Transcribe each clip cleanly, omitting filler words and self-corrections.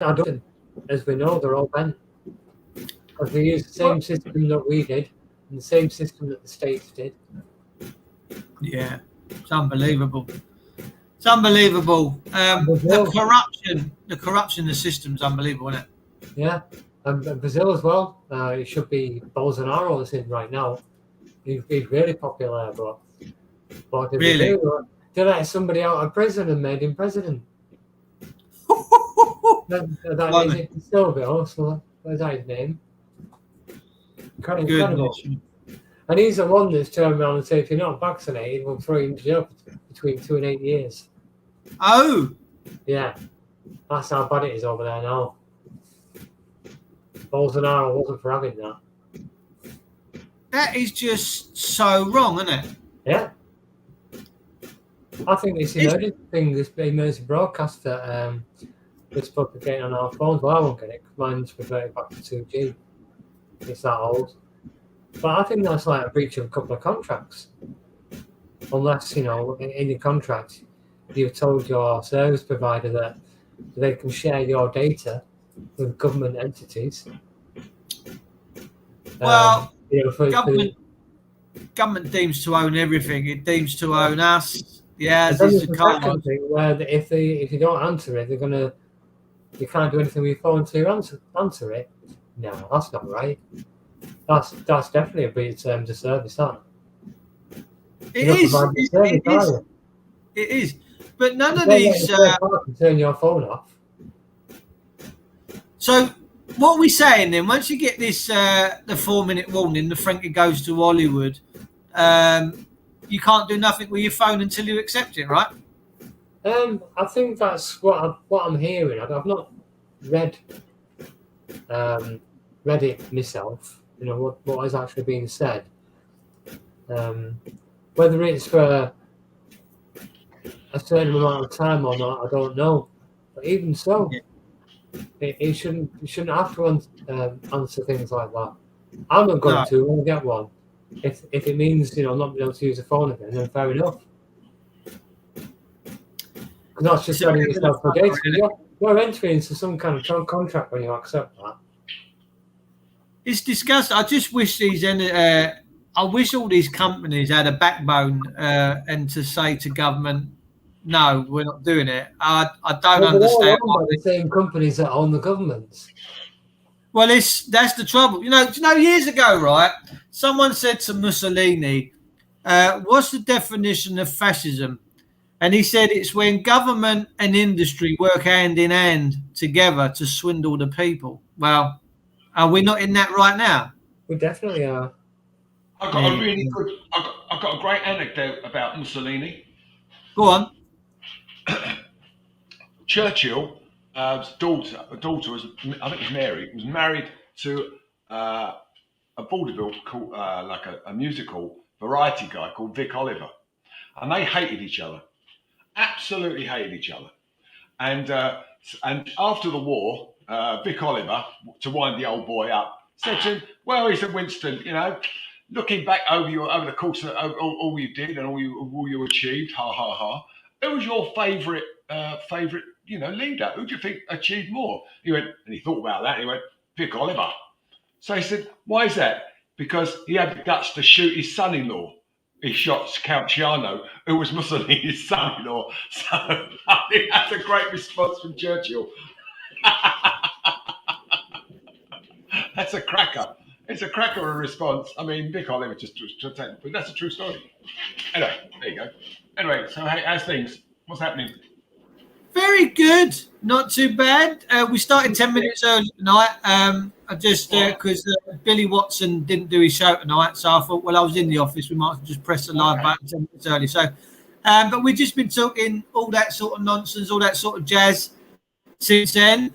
I don't. As we know, they're all bent because they use the same system that we did and the same system that the States did. Yeah, it's unbelievable. It's unbelievable. The corruption in the system's unbelievable, isn't it? Yeah, and Brazil as well. It should be Bolsonaro that's in right now. He's really popular, but what did Really? they do? They let somebody out of prison and made him president. that is it. Silvio, so what's that his name? Incredible. And he's the one that's turned around and said, if you're not vaccinated, we'll throw you in jail between 2 and 8 years. Oh! Yeah, that's how bad it is over there now. Bolsonaro wasn't for having that. That is just so wrong, isn't it? Yeah. I think this emergency thing, this emergency broadcast that we're supposed to be getting on our phones, well, I won't get it because mine's reverted back to 2G. It's that old. But I think that's like a breach of a couple of contracts. Unless, in your contract, you've told your service provider that they can share your data with government entities. Well, government deems to own everything. It deems to own us. Yeah, this is the second thing where if you don't answer it, you can't do anything with your phone to answer it. No, that's not right. That's definitely a breach of terms of service, that. It is. But none of these turn your phone off. So what are we saying then? Once you get this the 4-minute warning, the Frankie Goes to Hollywood, you can't do nothing with your phone until you accept it, right? I think that's what I'm hearing. I've not read it myself. What is actually being said. Whether it's for a certain amount of time or not, I don't know. But even so, it shouldn't have to answer things like that. I'm not going to. When I get one, if it means not being able to use the phone again, then fair enough. Because that's just adding yourself for data. You're entering into some kind of contract when you accept that. It's disgusting. I just wish I wish all these companies had a backbone and to say to government, no, we're not doing it. I don't understand. Why the same companies that own the governments. Well, that's the trouble. Years ago, right? Someone said to Mussolini, "What's the definition of fascism?" And he said it's when government and industry work hand in hand together to swindle the people. Are we not in that right now? We definitely are. I've got a great anecdote about Mussolini. Go on. Churchill's daughter was, I think it was Mary, was married to a vaudeville called like a musical variety guy called Vic Oliver, and they hated each other, absolutely hated each other, and after the war, Vic Oliver, to wind the old boy up, said to him, "Well," he said, "Winston, looking back over the course of all you did and all you achieved, ha ha ha. Who was your favourite leader? Who do you think achieved more?" He went, and he thought about that. And he went, "Vic Oliver." So he said, "Why is that?" Because he had the guts to shoot his son-in-law. He shot Count Ciano, who was Mussolini's son-in-law. So I think that's a great response from Churchill. That's a cracker. It's a cracker of a response. I mean, Vic Oliver but that's a true story. Anyway, there you go. Anyway, so how's things? What's happening? Very good. Not too bad. We started 10 minutes early tonight. Because Billy Watson didn't do his show tonight, so I thought, I was in the office, we might as well just press the live button 10 minutes early. So, but we've just been talking all that sort of nonsense, all that sort of jazz since then.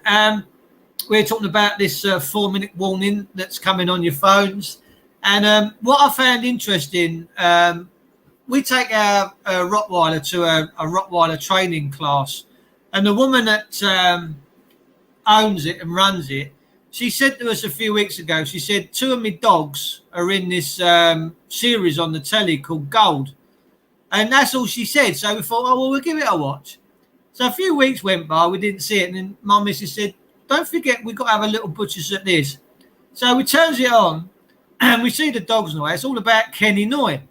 We're talking about this 4-minute warning that's coming on your phones. And what I found interesting, we take our Rottweiler to a Rottweiler training class. And the woman that owns it and runs it, she said to us a few weeks ago, she said, 2 of my dogs are in this series on the telly called Gold. And that's all she said. So we thought, we'll give it a watch. So a few weeks went by, we didn't see it. And then my missus said, don't forget we've got to have a little butchers at this. So we turns it on, and we see the dogs now. It's all about Kenny Noy.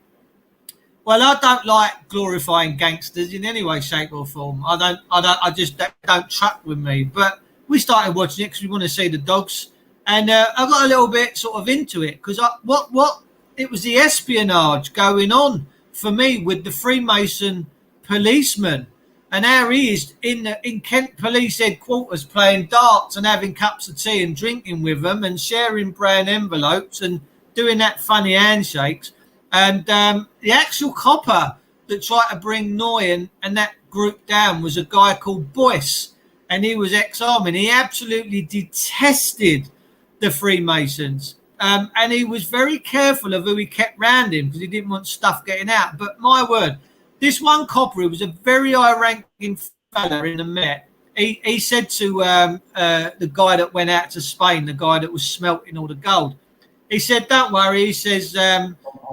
Well, I don't like glorifying gangsters in any way, shape, or form. I just don't track with me. But we started watching it because we want to see the dogs, and I got a little bit sort of into it because what it was the espionage going on for me with the Freemason policeman, and how he is in Kent Police headquarters playing darts and having cups of tea and drinking with them and sharing brown envelopes and doing that funny handshakes. And the actual copper that tried to bring Noy and that group down was a guy called Boyce, and he was ex-army. And he absolutely detested the Freemasons, and he was very careful of who he kept round him because he didn't want stuff getting out. But my word, this one copper, he was a very high-ranking fella in the Met. He said to the guy that went out to Spain, the guy that was smelting all the gold, he said, "Don't worry." He says,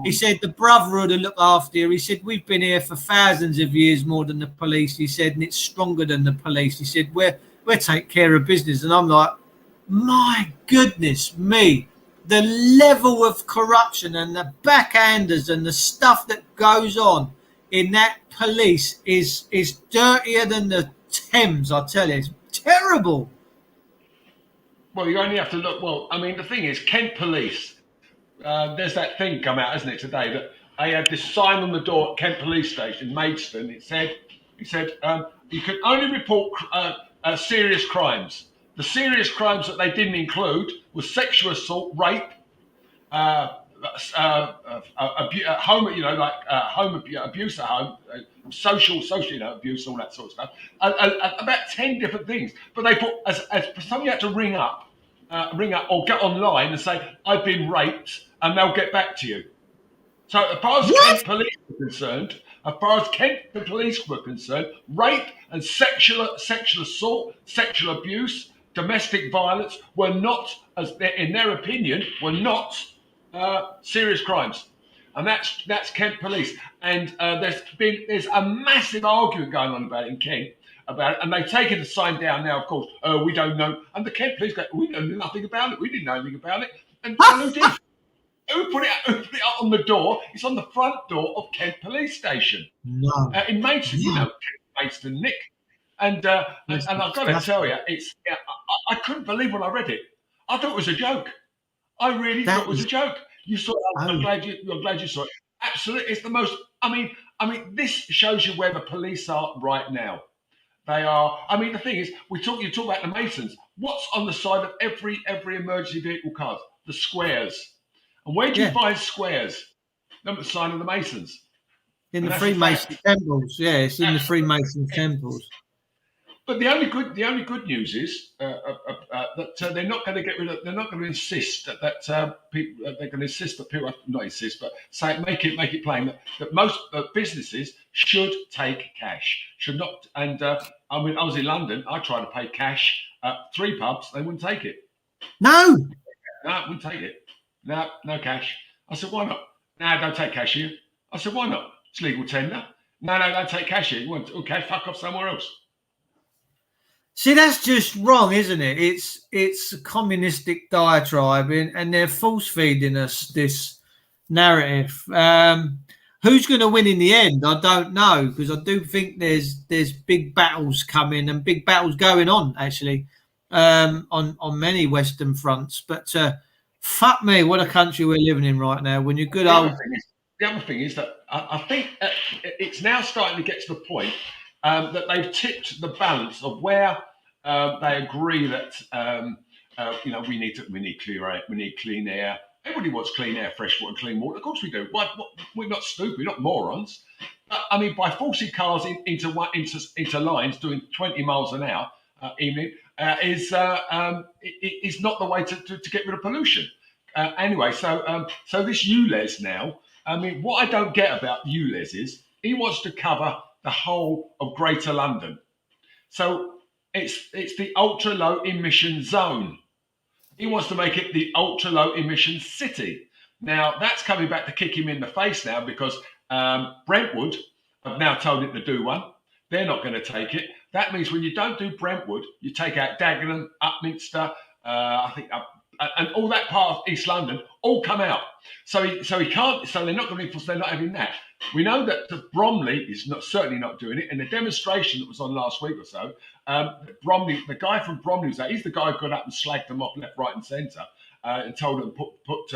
he said, "The Brotherhood will look after you." He said, "We've been here for thousands of years more than the police." He said, "And it's stronger than the police." He said, "We'll take care of business." And I'm like, my goodness me, the level of corruption and the backhanders and the stuff that goes on in that police is dirtier than the Thames, I tell you. It's terrible. Well, you only have to look. Well, I mean, the thing is, Kent Police. There's that thing come out, isn't it, today that they had this sign on the door at Kent Police Station, Maidstone. It said, you can only report serious crimes. The serious crimes that they didn't include was sexual assault, rape, home, abuse at home, social, abuse, all that sort of stuff. About 10 different things. But they put as something you had to ring up or get online and say, "I've been raped," and they'll get back to you. So as far as Kent Police were concerned, rape and sexual assault, sexual abuse, domestic violence were not, in their opinion, were not serious crimes, and that's Kent Police. And there's a massive argument going on about it in Kent about it, and they've taken the sign down now. Of course, we don't know, and the Kent Police go, "We know nothing about it. We didn't know anything about it." And who did? Who put it up on the door? It's on the front door of Kent Police Station in Maidstone. You know Maidstone, Nick. And I've got to tell you, I couldn't believe when I read it. I thought it was a joke. I really thought it was a joke. You saw it. I'm glad you saw it. Absolutely, it's the most. I mean, this shows you where the police are right now. They are. I mean, the thing is, you talk about the Masons. What's on the side of every emergency vehicle card? The squares. And where do you find squares? The sign of the Masons. In the Freemason temples. Yeah, it's in the Freemason temples. But the only good news is that they're not going to get rid of. They're not going to insist that people. They're going to insist that people not insist, but say make it plain that most businesses should take cash. Should not. And I mean, I was in London. I tried to pay cash at 3 pubs. They wouldn't take it. No, wouldn't take it. No cash. I said, why not? No, don't take cash here. I said, why not? It's legal tender. No, don't take cash here. Okay, fuck off somewhere else. See, that's just wrong, isn't it? It's a communistic diatribe, and they're force feeding us this narrative. Who's going to win in the end? I don't know, because I do think there's big battles coming and big battles going on actually on many Western fronts. But fuck me, what a country we're living in right now. When you're good old. The other thing is that I think it's now starting to get to the point that they've tipped the balance of where they agree that we need clean air. Everybody wants clean air, fresh water, clean water. Of course we do. We're not stupid, we're not morons. But, I mean, by forcing cars into lines doing 20 miles an hour is not the way to get rid of pollution. Anyway, so this ULEZ now. I mean, what I don't get about ULEZ is he wants to cover the whole of Greater London. So it's the ultra low emission zone. He wants to make it the ultra low emission city. Now that's coming back to kick him in the face now because Brentwood have now told it to do one. They're not going to take it. That means when you don't do Brentwood, you take out Dagenham, Upminster, I think, and all that part of East London all come out. So he can't. So they're not going to. They're not having that. We know that Bromley is certainly not doing it. In the demonstration that was on last week or so, Bromley, the guy from Bromley was there. He's the guy who got up and slagged them off left, right, and centre, and told them put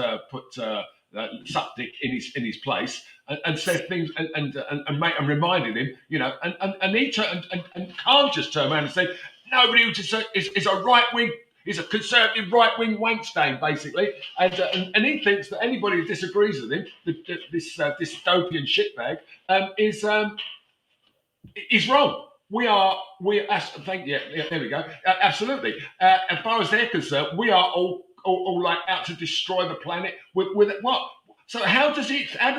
Sutdick in his place, and said things and reminded him, and can't just turn around and say nobody is a right wing. He's a conservative right-wing wankstain, basically, and he thinks that anybody who disagrees with him, this dystopian shitbag, is wrong. Thank you. Yeah, there we go. Absolutely. As far as they're concerned, we are all like out to destroy the planet with what? So how do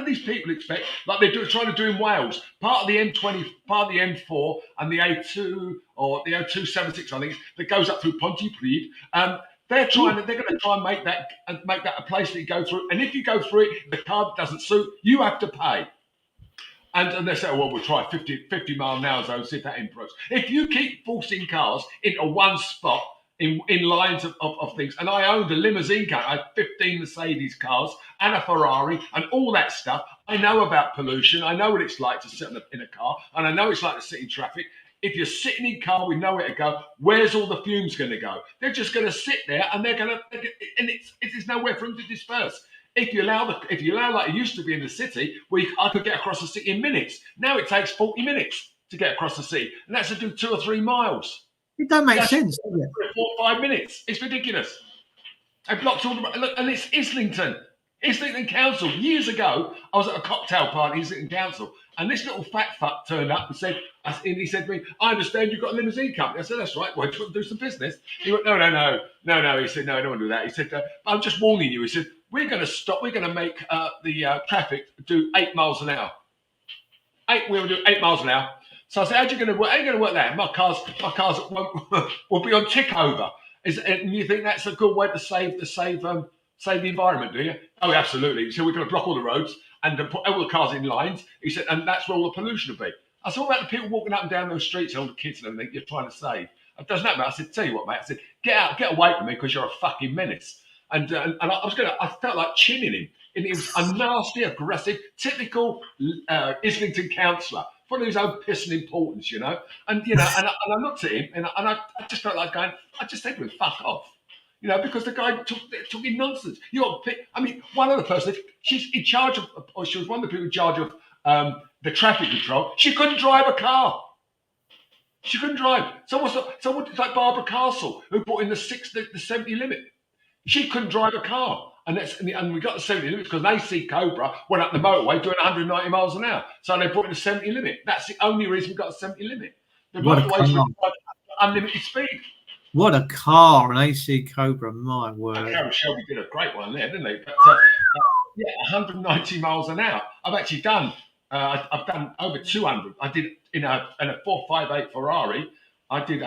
these people expect, like they're trying to do in Wales, part of the M20, part of the M4 and the A2 or the O276, I think, that goes up through Pontypridd. They're going to try and make that a place that you go through. And if you go through it, the car doesn't suit, you have to pay. And they say, well, we'll try 50 mile an hour zone, see if that improves. If you keep forcing cars into one spot, in lines of things, and I owned a limousine car. I had 15 Mercedes cars and a Ferrari and all that stuff. I know about pollution. I know what it's like to sit in a car, and I know it's like to sit in traffic. If you're sitting in a car with nowhere to go, where's all the fumes going to go? They're just going to sit there, and there's nowhere for them to disperse. If you allow like it used to be in the city, where I could get across the city in minutes. Now it takes 40 minutes to get across the city, and that's to do 2 or 3 miles. It don't make sense, does it? 4 or 5 minutes. It's ridiculous. They blocked all the... Look, and it's Islington Council. Years ago, I was at a cocktail party in Islington Council, and this little fat fuck turned up and he said to me, I understand you've got a limousine company. I said, that's right. Well, do you want to do some business? He went, no. He said, no, I don't want to do that. He said, I'm just warning you. He said, we're going to make the traffic do 8 miles an hour. We'll do 8 miles an hour. So I said, how are you going to work that? My cars will be on tick over. And you think that's a good way to save the environment, do you? Oh, absolutely. So we're going to block all the roads and put all the cars in lines. He said, and that's where all the pollution will be. I said, what about the people walking up and down those streets and all the kids and everything you're trying to save? It doesn't matter. I said, tell you what, mate. I said, get away from me because you're a fucking menace. And I felt like chinning him. And he was a nasty, aggressive, typical Islington councillor. For his own piss and importance, and and I looked at him and I just felt like going. I just said to him, "Fuck off," because the guy took in nonsense. One of the persons, she's in charge of, or she was one of the people in charge of the traffic control. She couldn't drive a car. She couldn't drive. So it's like Barbara Castle, who put in the 70 limit. She couldn't drive a car. And we got the 70 limit because an AC Cobra went up the motorway doing 190 miles an hour. So they put in the 70 limit. That's the only reason we got a 70 limit. The motorways were unlimited speed. What a car, an AC Cobra, my word. Karen Shelby did a great one there, didn't they? But, 190 miles an hour. I've actually done, I've done over 200. I did in a 458 Ferrari. I did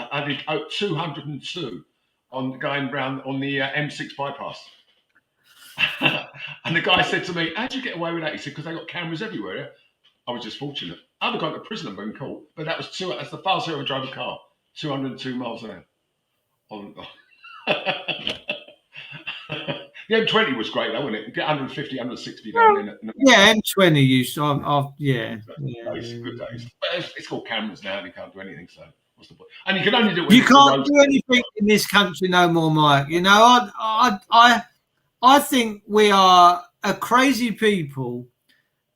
202 on going round on the M6 bypass. And the guy said to me, how'd you get away with that? He said, because they got cameras everywhere. I was just fortunate. I'd have gone to prison and been caught, but that's the fastest I ever drove a car, 202 miles an hour. The M20 was great though, wasn't it? Get 150, 160 down in it. Yeah, M20 used to, Good days. But it's called cameras now and you can't do anything, so what's the point? And you can only do it. You can't do anything in this country no more, Mike. I think we are a crazy people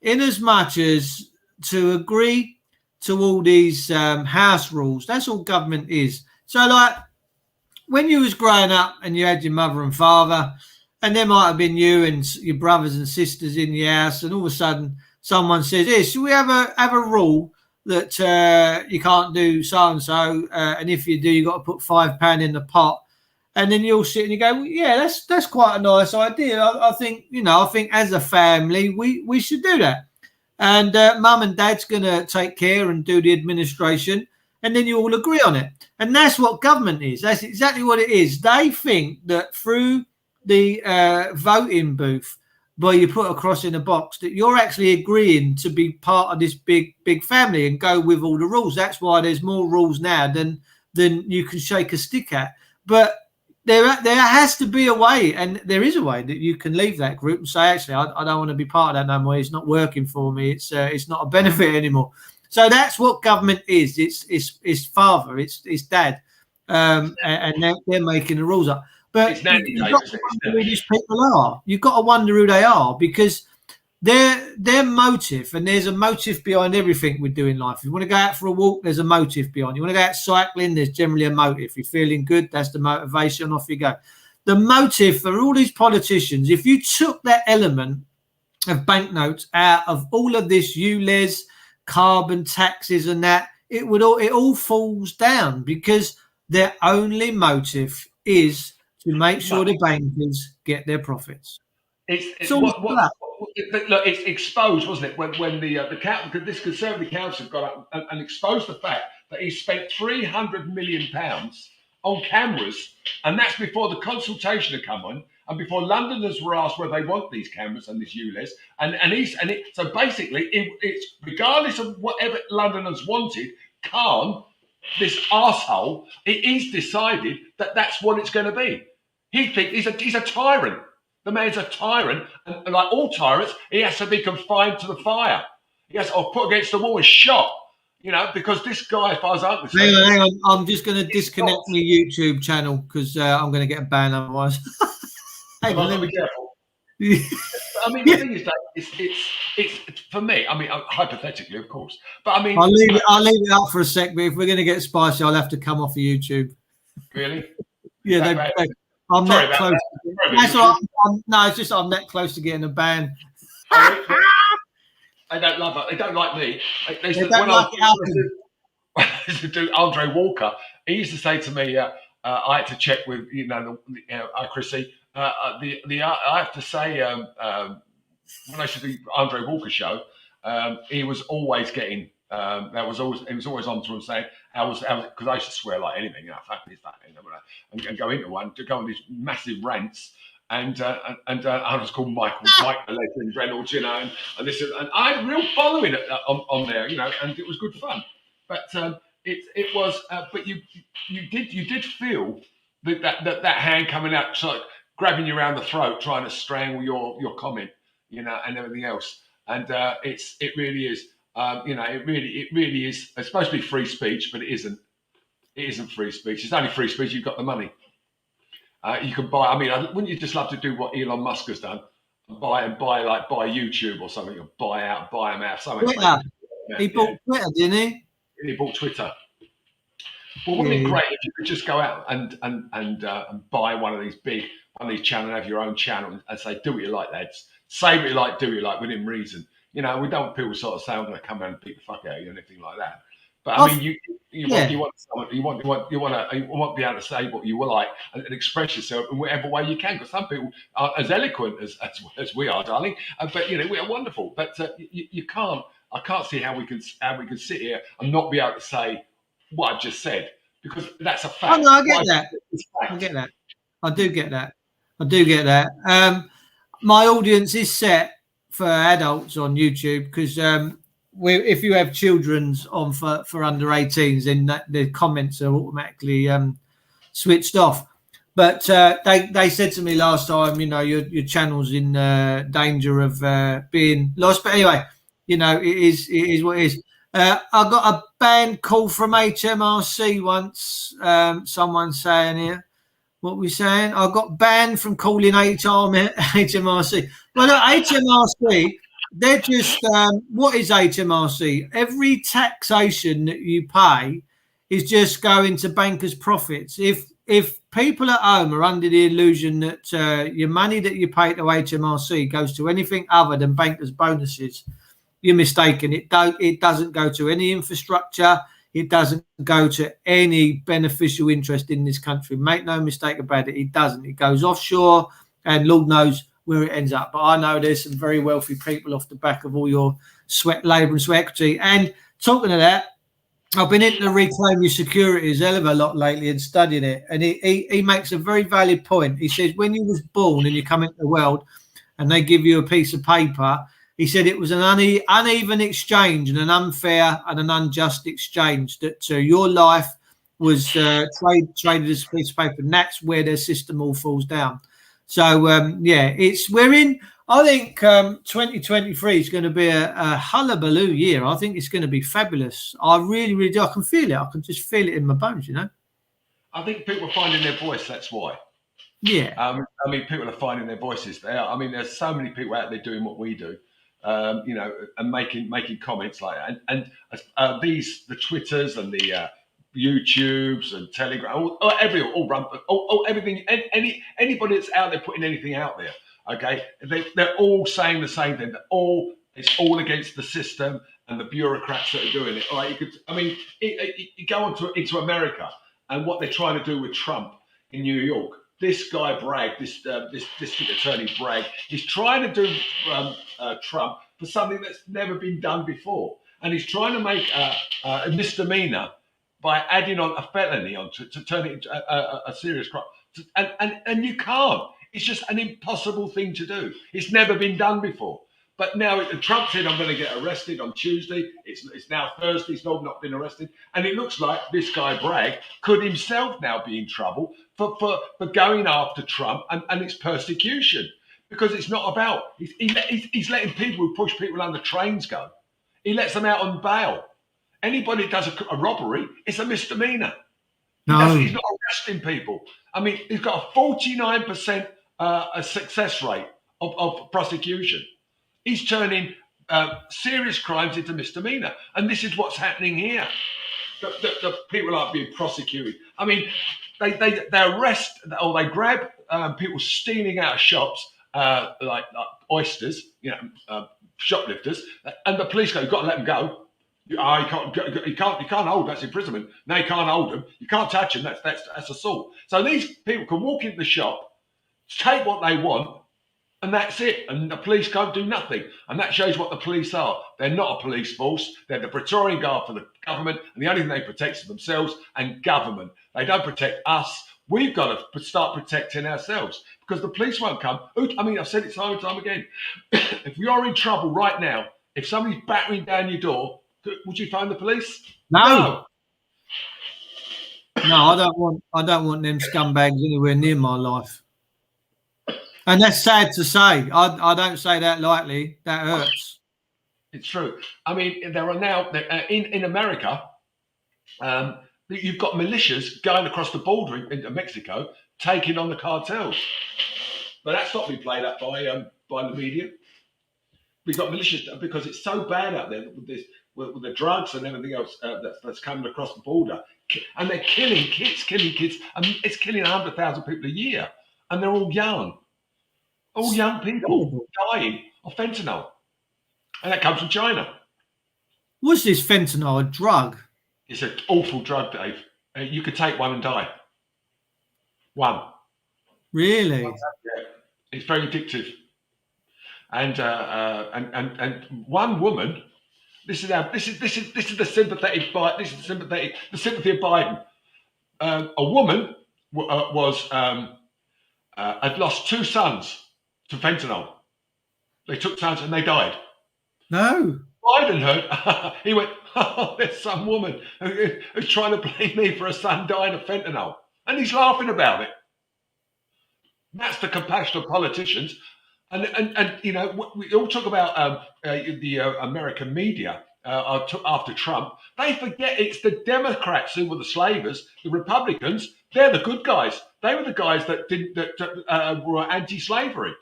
in as much as to agree to all these house rules. That's all government is. So like when you was growing up and you had your mother and father and there might have been you and your brothers and sisters in the house and all of a sudden someone says, hey, should we have a rule that you can't do so-and-so and if you do, you've got to put £5 in the pot. And then you'll sit and you go, well, yeah, that's quite a nice idea. I think as a family, we should do that. And mum and dad's going to take care and do the administration. And then you all agree on it. And that's what government is. That's exactly what it is. They think that through the voting booth, where you put a cross in a box, that you're actually agreeing to be part of this big family and go with all the rules. That's why there's more rules now than you can shake a stick at. But there has to be a way, and there is a way, that you can leave that group and say, actually, I don't want to be part of that no more. It's not working for me. It's not a benefit anymore. So that's what government is. It's father, it's dad, and they're making the rules up. But you've got to wonder who these people are. You've got to wonder who they are, because their motive, and there's a motive behind everything we do in life. If you want to go out for a walk, there's a motive behind. You want to go out cycling, there's generally a motive. If you're feeling good, that's the motivation, off you go. The motive for all these politicians, if you took that element of banknotes out of all of this ULEZ, carbon taxes and that, it all falls down, because their only motive is to make sure the bankers get their profits. Look, it's exposed, wasn't it, when this Conservative Council got up and exposed the fact that he spent £300 million on cameras, and that's before the consultation had come on, and before Londoners were asked whether they want these cameras and this ULEZ, so basically, it's regardless of whatever Londoners wanted, Khan, this arsehole, he's decided that that's what it's going to be. He thinks he's a tyrant. The man's a tyrant, and like all tyrants, he has to be confined to the fire. He has to put against the wall and shot, because this guy, as far as I'm concerned... Hang on. I'm just going to disconnect my YouTube channel, because I'm going to get a ban otherwise. Hang on, let me be careful. I mean, the thing is that it's for me. I mean, hypothetically, of course, but I mean, I'll leave it up for a sec. But if we're going to get spicy, I'll have to come off of YouTube. Really? Yeah, I'm that close. That's all right. No, it's just I'm that close to getting a ban. They don't love it. They don't like me. They don't like I used to do Andre Walker. He used to say to me, I had to check with Chrissy. I have to say, when I used to do Andre Walker show, he was always getting. He was always on to him saying, because I used to swear like anything, fuck this, and go into one, to go on these massive rants. And I was called Mike the Legend Reynolds, and this, and I had a real following on there, and it was good fun. But it was, but you did feel that hand coming out, so grabbing you around the throat, trying to strangle your comment, and everything else. And it really is. It really is. It's supposed to be free speech, but it isn't. It isn't free speech. It's only free speech. You've got the money. You can buy. I mean, wouldn't you just love to do what Elon Musk has done? Buy YouTube or something, or buy them out. Twitter. He bought Twitter, didn't he? He bought Twitter. Well, wouldn't it be great if you could just go out and buy one of these channels, and have your own channel, and say, do what you like, lads. Say what you like, do what you like, within reason. We don't want people sort of say, I'm going to come around and beat the fuck out of you, or anything like that. But I mean, you want to be able to say what you like and express yourself in whatever way you can. Because some people are as eloquent as we are, darling. But we are wonderful. But you can't. I can't see how we can sit here and not be able to say what I've just said, because that's a fact. Oh no, I get that. I get that. I do get that. My audience is set for adults on YouTube, because if you have children's on for under 18s, then the comments are automatically switched off. But they said to me last time, your channel's in danger of being lost. But anyway, it is what it is. I got a band call from HMRC once. Someone saying here, what we saying? I got banned from calling HMRC. Well, look, HMRC, they're just, what is HMRC? Every taxation that you pay is just going to bankers' profits. If people at home are under the illusion that your money that you pay to HMRC goes to anything other than bankers' bonuses, you're mistaken. It doesn't go to any infrastructure. It doesn't go to any beneficial interest in this country. Make no mistake about it. It doesn't. It goes offshore, and Lord knows where it ends up. But I know there's some very wealthy people off the back of all your sweat, labour and sweat equity. And talking of that, I've been into Reclaim Your Securities a hell of a lot lately and studying it. And he makes a very valid point. He says, when you was born and you come into the world, and they give you a piece of paper. He said it was an uneven exchange and an unfair and an unjust exchange, that your life was traded as a piece of paper, and that's where their system all falls down. So, we're in. I think 2023 is going to be a hullabaloo year. I think it's going to be fabulous. I really, really do. I can feel it. I can just feel it in my bones, I think people are finding their voice, that's why. Yeah. I mean, people are finding their voices. There's so many people out there doing what we do. And making comments like that, and the Twitters and the YouTubes and Telegram, everything, anybody that's out there putting anything out there, okay, they're all saying the same thing. It's all against the system and the bureaucrats that are doing it. All right, you go into America and what they're trying to do with Trump in New York. This guy Bragg, this district attorney Bragg, he's trying to do Trump for something that's never been done before, and he's trying to make a misdemeanor by adding on a felony on to turn it into a serious crime. And you can't. It's just an impossible thing to do. It's never been done before. But now Trump said, I'm going to get arrested on Tuesday. It's now Thursday. He's not been arrested. And it looks like this guy Bragg could himself now be in trouble for going after Trump and its persecution. Because it's not about, he's letting people who push people under trains go. He lets them out on bail. Anybody that does a robbery, it's a misdemeanor. No. He's not arresting people. I mean, he's got a 49% a success rate of prosecution. He's turning serious crimes into misdemeanor. And this is what's happening here. The people aren't being prosecuted. I mean, they arrest or they grab people stealing out of shops, like oysters, shoplifters, and the police go, you've got to let them go. You can't hold, that's imprisonment. No, you can't hold them. You can't touch them, that's assault. So these people can walk into the shop, take what they want, and that's it. And the police can't do nothing. And that shows what the police are. They're not a police force. They're the Praetorian Guard for the government. And the only thing they protect is themselves and government. They don't protect us. We've got to start protecting ourselves because the police won't come. I mean, I've said it time and time again. If you're in trouble right now, if somebody's battering down your door, would you phone the police? No, I don't want them scumbags anywhere near my life. And that's sad to say. I don't say that lightly. That hurts. It's true. I mean, there are now in America, you've got militias going across the border into Mexico, taking on the cartels. But that's not been played up by the media. We've got militias because it's so bad out there with the drugs and everything else that's coming across the border, and they're killing kids. I mean, it's killing 100,000 people a year, and they're all young. All young people dying of fentanyl. And that comes from China. Was this fentanyl a drug? It's an awful drug, Dave. You could take one and die. One. Really? Yeah. It's very addictive. And one woman, this is the sympathy of Biden. A woman had lost two sons to fentanyl. They took sons and they died. No. Biden heard. He went, oh, there's some woman who's trying to blame me for a son dying of fentanyl. And he's laughing about it. That's the compassion of politicians. And we all talk about the American media after Trump. They forget it's the Democrats who were the slavers. The Republicans, they're the good guys. They were the guys that were anti-slavery.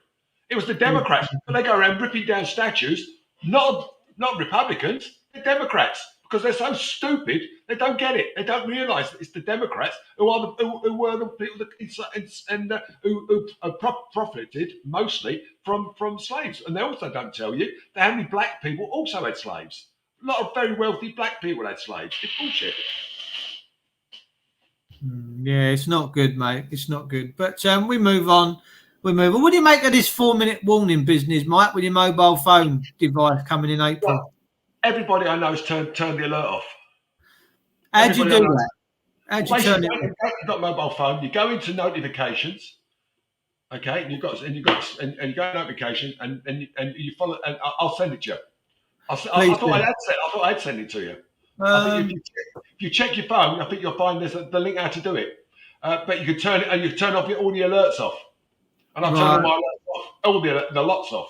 It was the Democrats. But they go around ripping down statues. Not Republicans. They're Democrats because they're so stupid. They don't get it. They don't realise that it's the Democrats who were the people that who profited mostly from slaves. And they also don't tell you that how many black people also had slaves. A lot of very wealthy black people had slaves. It's bullshit. Yeah, it's not good, mate. It's not good. But we move on. What do you make of this 4-minute warning business, Mike, with your mobile phone device coming in April? Well, everybody I know has turned the alert off. How'd you do that? How'd you turn it off? You've got a mobile phone, you go into notifications, Okay, and you got notification, and you follow, and I'll send it to you. I thought I'd send it to you. I think if you check your phone, I think you'll find there's the link how to do it. But you can turn it, and you can turn off all the alerts off. And I've turned all my alerts off, all the lots off.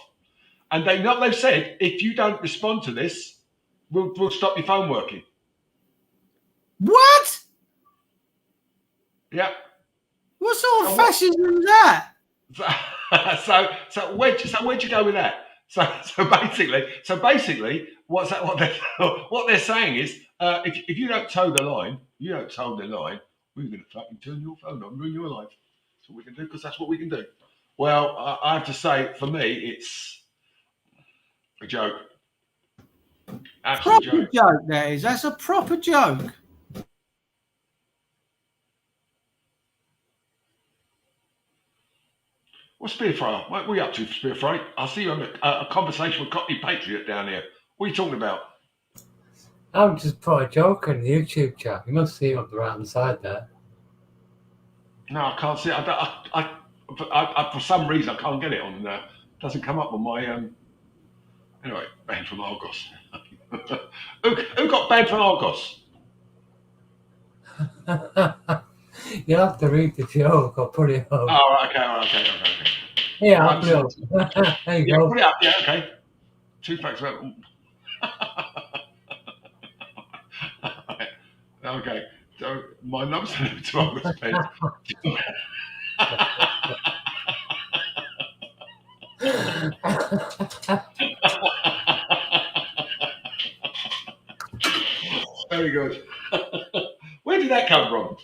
And they've said, if you don't respond to this, we'll stop your phone working. What? Yeah. What sort of fascism is that? So where'd you go with that? So basically, what they're saying is, if you don't toe the line, we're going to fucking turn your phone on, ruin your life. That's what we can do, because that's what we can do. Well, I have to say, for me, it's a joke. Absolute Proper joke, that is. That's a proper joke. What's Spearfry? What are we up to, Spearfry? I see you having a conversation with Cockney Patriot down here. What are you talking about? I've just put a joke in the YouTube chat. You must see it on the right hand side there. No, I can't see it. I for some reason, I can't get it on. It doesn't come up on my. Anyway, banned from Argos. Who got banned from Argos? You'll have to read the joke or put it up. Oh, okay. Yeah, I'll put it up. There you go. Put it up. Yeah, okay. 2 facts about. Okay. So my numbers to Argos page. Very good. Where did that come from?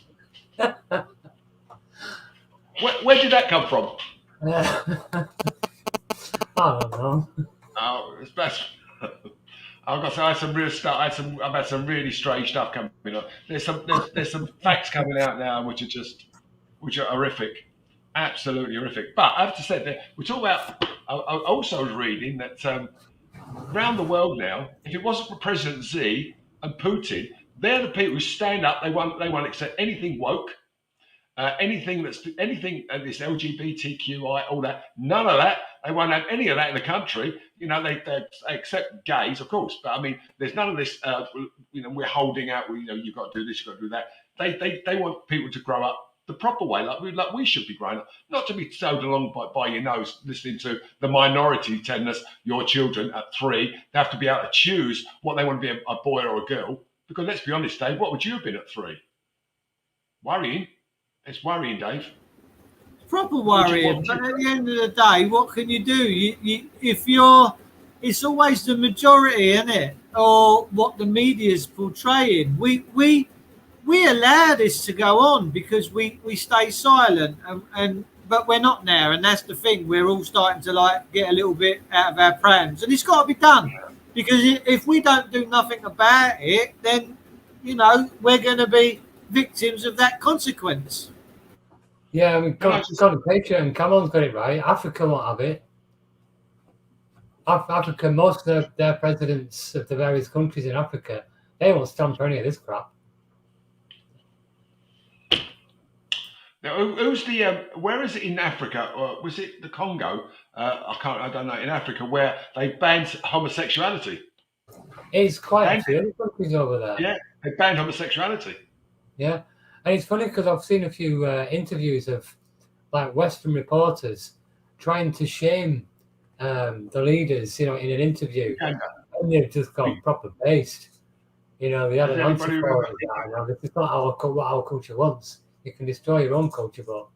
Where did that come from? I don't know. Oh, it's best. I've got to say, I had some real stuff. I've had some really strange stuff coming up. There's some facts coming out now which are horrific, absolutely horrific. But I have to say that we talk about. I also was reading that around the world now, if it wasn't for President Xi and Putin, they're the people who stand up. They won't accept anything woke, anything this LGBTQI, all that. None of that. They won't have any of that in the country. You know, they accept gays, of course, but I mean, there's none of this. We're holding out. You've got to do this, you've got to do that. They want people to grow up the proper way, like we should be growing up, not to be towed along by your nose, listening to the minority telling us your children at 3 they have to be able to choose what they want to be, a boy or a girl. Because let's be honest, Dave, what would you have been at 3? Worrying. It's worrying, Dave. Proper worrying. But at the end of the day, what can you do? It's always the majority, isn't it? Or what the media's portraying. We allow this to go on because we stay silent, but we're not now, and that's the thing. We're all starting to get a little bit out of our prams, and it's got to be done, because if we don't do nothing about it, then we're going to be victims of that consequence. Yeah, I mean, Cockney Patriot and Cameron's got it right. Africa won't have it. Africa, most of their presidents of the various countries in Africa, they won't stand for any of this crap. Now, who's the? Where is it in Africa? Or was it the Congo? I don't know. In Africa, where they banned homosexuality. It's quite a few countries over there. Yeah, they banned homosexuality. Yeah, and it's funny because I've seen a few interviews of Western reporters trying to shame the leaders, in an interview, and they've just got proper based. They had an answer for it. This is not what our culture wants. You can destroy your own culture, but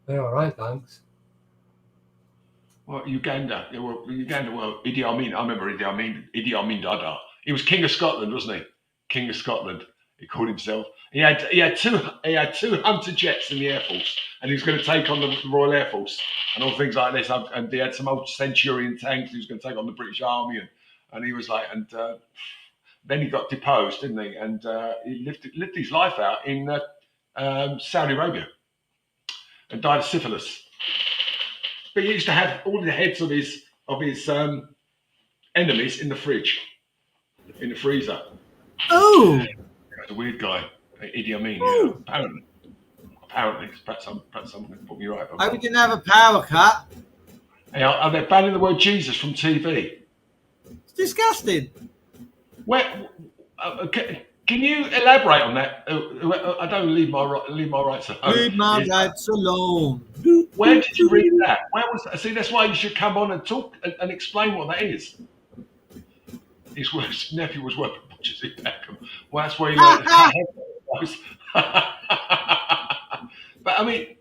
we're all right, thanks. Well, Uganda. Well, Idi Amin. I remember Idi Amin Dada. He was King of Scotland, wasn't he? King of Scotland. He called himself. He had two Hunter jets in the Air Force, and he was going to take on the Royal Air Force and all things like this. And he had some old Centurion tanks. He was going to take on the British Army, and he was then he got deposed, didn't he? And he lived his life out in Saudi Arabia and died of syphilis. But he used to have all the heads of his enemies in the fridge, in the freezer. Oh, He's a weird guy, Idi Amin. Yeah, Apparently, perhaps someone can put me right. I hope we didn't have a power cut. Are they banning the word Jesus from TV? It's disgusting. Where? Can you elaborate on that? I don't leave my rights at home. Leave my rights alone. Where did you read that? Where was that? See, that's why you should come on and talk and explain what that is. His nephew was working for Jesse Beckham. Well, that's where he learned how to But I mean,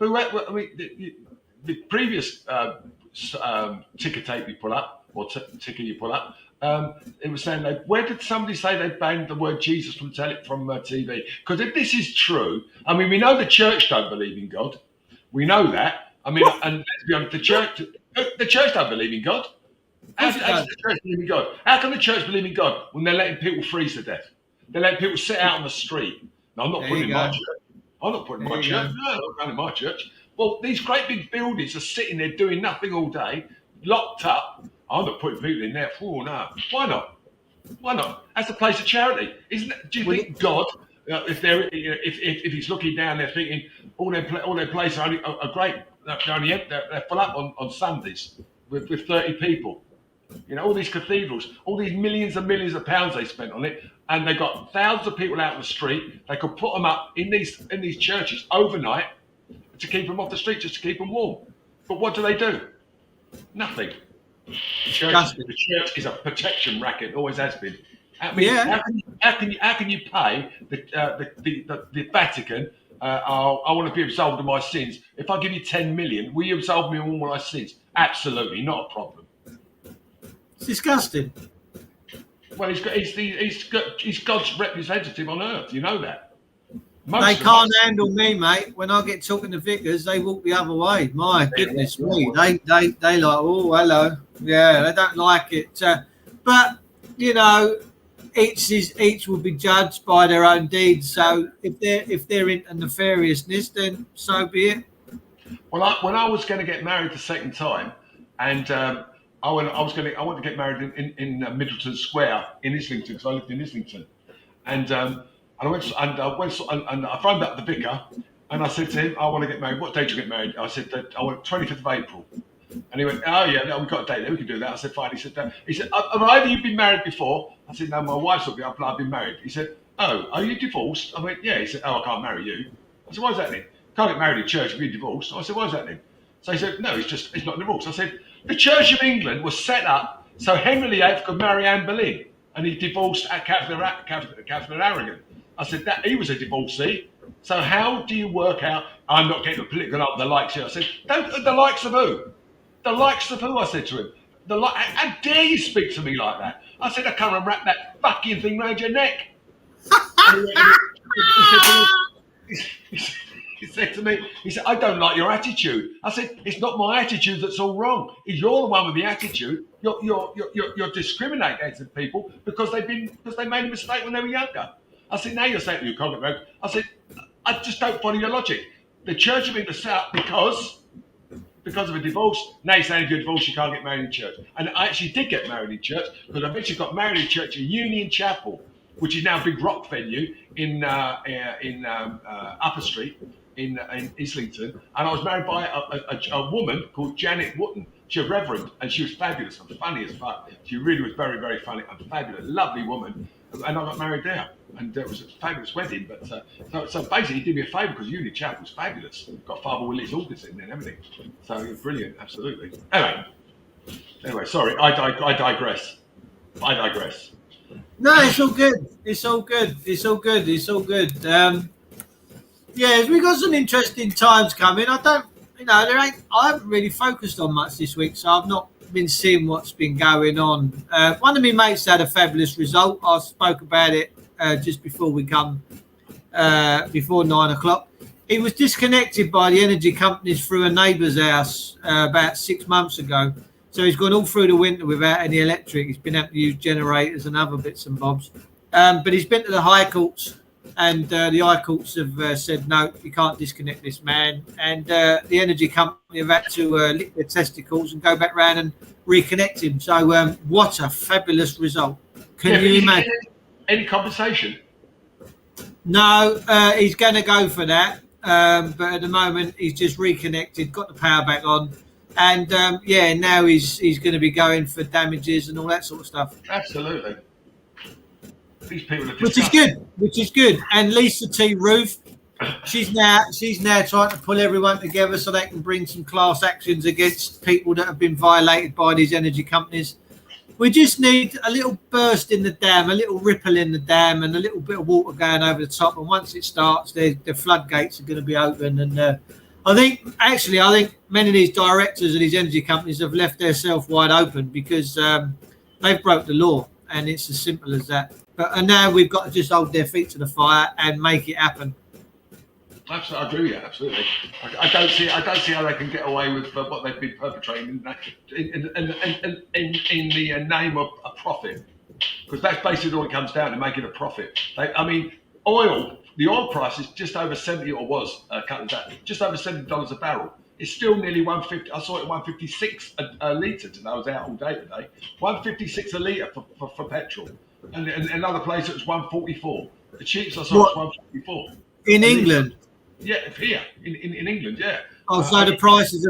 the previous ticker tape you pull up, or ticker you pull up, it was saying, where did somebody say they banned the word Jesus from TV? Because if this is true, I mean, we know the church don't believe in God. We know that. I mean, and let's be honest, the church don't believe in God. How does the church believe in God? How can the church believe in God when they're letting people freeze to death? They're letting people sit out on the street. No, I'm not putting in my church. I'm not putting in my church. No, I'm not going in my church. Well, these great big buildings are sitting there doing nothing all day, locked up. I'm not putting people in there. Oh, no. Why not? Why not? That's a place of charity, isn't it? Do you think God, if he's looking down there thinking all their places are great, they're full up on Sundays with 30 people. You know, all these cathedrals, all these millions and millions of pounds they spent on it, and they got thousands of people out in the street. They could put them up in these churches overnight to keep them off the street, just to keep them warm. But what do? Nothing. The church is a protection racket, always has been. I mean, how can you pay the Vatican? I want to be absolved of my sins. If I give you 10 million, will you absolve me of all my sins? Absolutely, not a problem. It's disgusting. Well, he's God's representative on earth. You know that. They can't handle me, mate. When I get talking to vicars, they walk the other way. My goodness me, they like, oh, hello, yeah, they don't like it. But you know, each will be judged by their own deeds. So if they're into nefariousness, then so be it. Well, when I was going to get married the second time, and I wanted to get married in Middleton Square in Islington, because I lived in Islington, and I phoned up the vicar, and I said to him, I want to get married. What date do you get married? I said, I want 25th of April. And he went, oh yeah, we've got a date there, we can do that. I said, fine. He said, have either you been married before? I said, no, my wife's not been, I've been married. He said, oh, are you divorced? I went, yeah. He said, oh, I can't marry you. I said, why is that then? Can't get married in church if you're divorced. I said, why is that then? So he said, no, it's not divorced. I said, the Church of England was set up so Henry VIII could marry Anne Boleyn, and he divorced Catherine Aragon. I said, that he was a divorcee. So how do you work out? I'm not getting political up the likes here. I said, the likes of who? The likes of who? I said to him. How dare you speak to me like that? I said, I come and wrap that fucking thing round your neck. He said to me, I don't like your attitude. I said, it's not my attitude that's all wrong. You're the one with the attitude. You're discriminating against people because they made a mistake when they were younger. I said, now you're saying you can't get married. I said, I just don't follow your logic. The Church of England set up because of a divorce. Now you're saying if you're divorced, you can't get married in church. And I actually did get married in church, because I eventually got married in church at Union Chapel, which is now a big rock venue in Upper Street in Islington. And I was married by a woman called Janet Wotton. She's a reverend, and she was fabulous and funny as fuck. She really was very, very funny and fabulous, lovely woman. And I got married there, and it was a fabulous wedding. But so basically, he did me a favour, because Union Chapel was fabulous. Got Father Willie's organs in there and everything. So it was brilliant, absolutely. Anyway, sorry, I digress. No, it's all good. Yeah, we got some interesting times coming. I haven't really focused on much this week, so I've not been seeing what's been going on. One of my mates had a fabulous result. I spoke about it just before we come, before 9 o'clock. He was disconnected by the energy companies through a neighbour's house about 6 months ago. So he's gone all through the winter without any electric. He's been able to use generators and other bits and bobs. But he's been to the High Courts, and the High Courts have said, no, you can't disconnect this man. And the energy company have had to lick their testicles and go back round and reconnect him. So what a fabulous result. Can you imagine? Any compensation? No, he's going to go for that. but at the moment he's just reconnected, got the power back on, and now he's going to be going for damages and all that sort of stuff. Absolutely. These people are Which is good. And Lisa T. Roof, she's now trying to pull everyone together so they can bring some class actions against people that have been violated by these energy companies. We just need a little burst in the dam, a little ripple in the dam, and a little bit of water going over the top. And once it starts, the floodgates are going to be open. And I think many of these directors of these energy companies have left themselves wide open because they've broke the law, and it's as simple as that. And now we've got to just hold their feet to the fire and make it happen. Absolutely, I agree with you. Absolutely, I don't see how they can get away with what they've been perpetrating in the name of a profit, because that's basically all it comes down to, making a profit. Oil. The oil price is just over 70, or was a couple of days, just over $70 a barrel. It's still nearly 150. I saw it at 156 a litre today. I was out all day today. 156 a litre for petrol, and another place it was 144. The cheapest I saw was 144 in England. Yeah, here in England, yeah. Oh, so the prices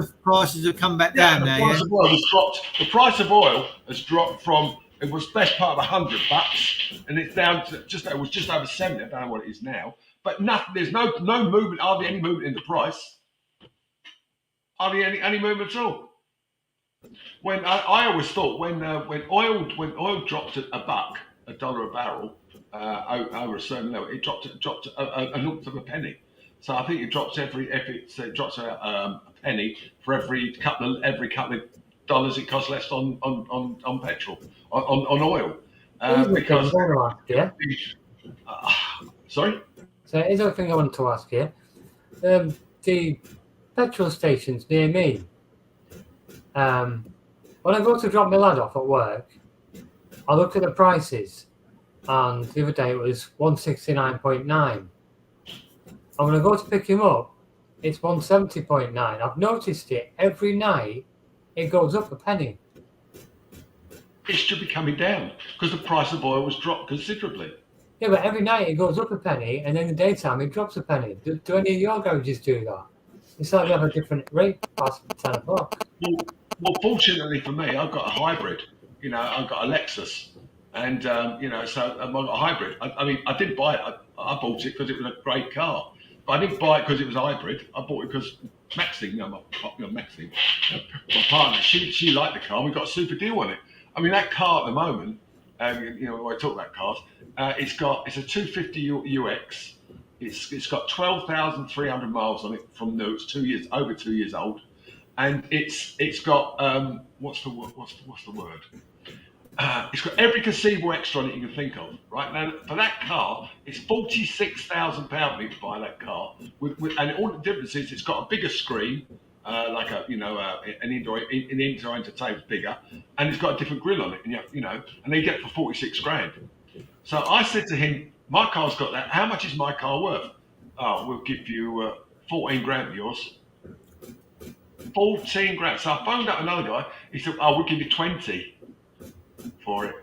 have come back down now. The price of oil has dropped from, it was best part of $100, and it's down to it was just over 70. I don't know what it is now, but there's no movement, hardly any movement in the price, hardly any movement at all. When I always thought when oil dropped at $1 a barrel over a certain level, it dropped a nth of a penny. So I think it drops a penny for every couple of dollars it costs less on petrol, on oil. Because sorry. So here's the thing I wanted to ask you. The petrol stations near me. When I go to drop my lad off at work, I look at the prices, and the other day it was 169.9. And when I go to pick him up, it's 170.9. I've noticed it every night. It goes up a penny. It should be coming down because the price of oil was dropped considerably. Yeah, but every night it goes up a penny, and in the daytime it drops a penny. Do any of your garages do that? It's like we have a different rate past 10 o'clock. Well, fortunately for me, I've got a hybrid. I've got a Lexus, and so I've got a hybrid. I didn't buy it. I bought it because it was a great car. But I didn't buy it because it was a hybrid. I bought it because Maxine, my partner, she liked the car. We got a super deal on it. That car at the moment, when I talk about cars, it's a 250 UX. It's got 12,300 miles on it from new. It's over 2 years old, and it's got what's the word? It's got every conceivable extra on it you can think of. Right now, for that car, it's £46,000 for me to buy that car. And all the difference is it's got a bigger screen, like an indoor entertainment bigger, and it's got a different grille on it. And they get it for 46 grand. So I said to him, my car's got that. How much is my car worth? Oh, we'll give you 14 grand for yours. 14 grand. So I phoned up another guy. He said, oh, we'll give you 20 for it.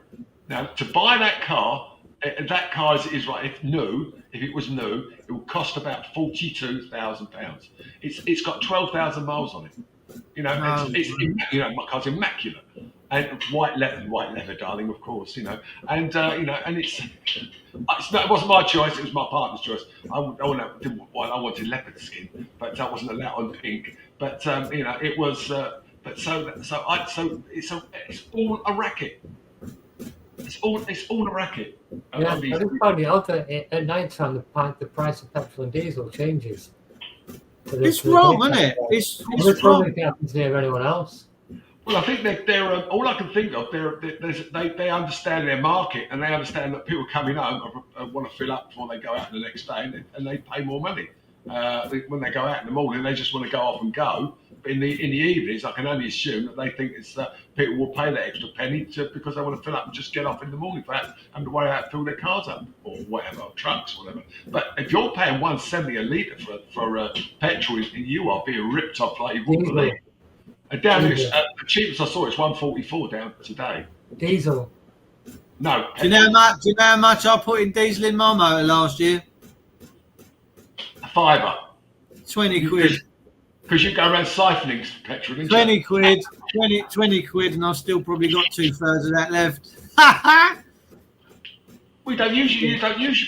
Now, to buy that car is right. If it was new, it would cost about £42,000. It's got 12,000 miles on it. My car's immaculate, and white leather, darling, of course. And it wasn't my choice. It was my partner's choice. I wanted leopard skin, but that wasn't allowed on pink. But it was. It's all a racket. It's all a racket. Yeah, I just find it odd that at night time the price of petrol and diesel changes. It's wrong, isn't it? It's wrong. It happens near anyone else. Well, I think they're all I can think of. They understand their market, and they understand that people coming home want to fill up before they go out the next day, and they pay more money. When they go out in the morning, they just want to go off and go. But in the evenings, I can only assume that they think it's people will pay that extra penny because they want to fill up and just get off in the morning for that and the way out fill their cars up or whatever, or trucks, whatever. But if you're paying $1.70 a litre for petrol, you are being ripped off like you wouldn't believe. And down here, the cheapest I saw is $1.44 down today. Diesel. No. Do you know how much I put in diesel in my motor last year? A fiver. 20 quid. Because you go around siphoning petrol, didn't 20 you? quid, 20 quid, and I've still probably got 2/3 of that left. You don't use your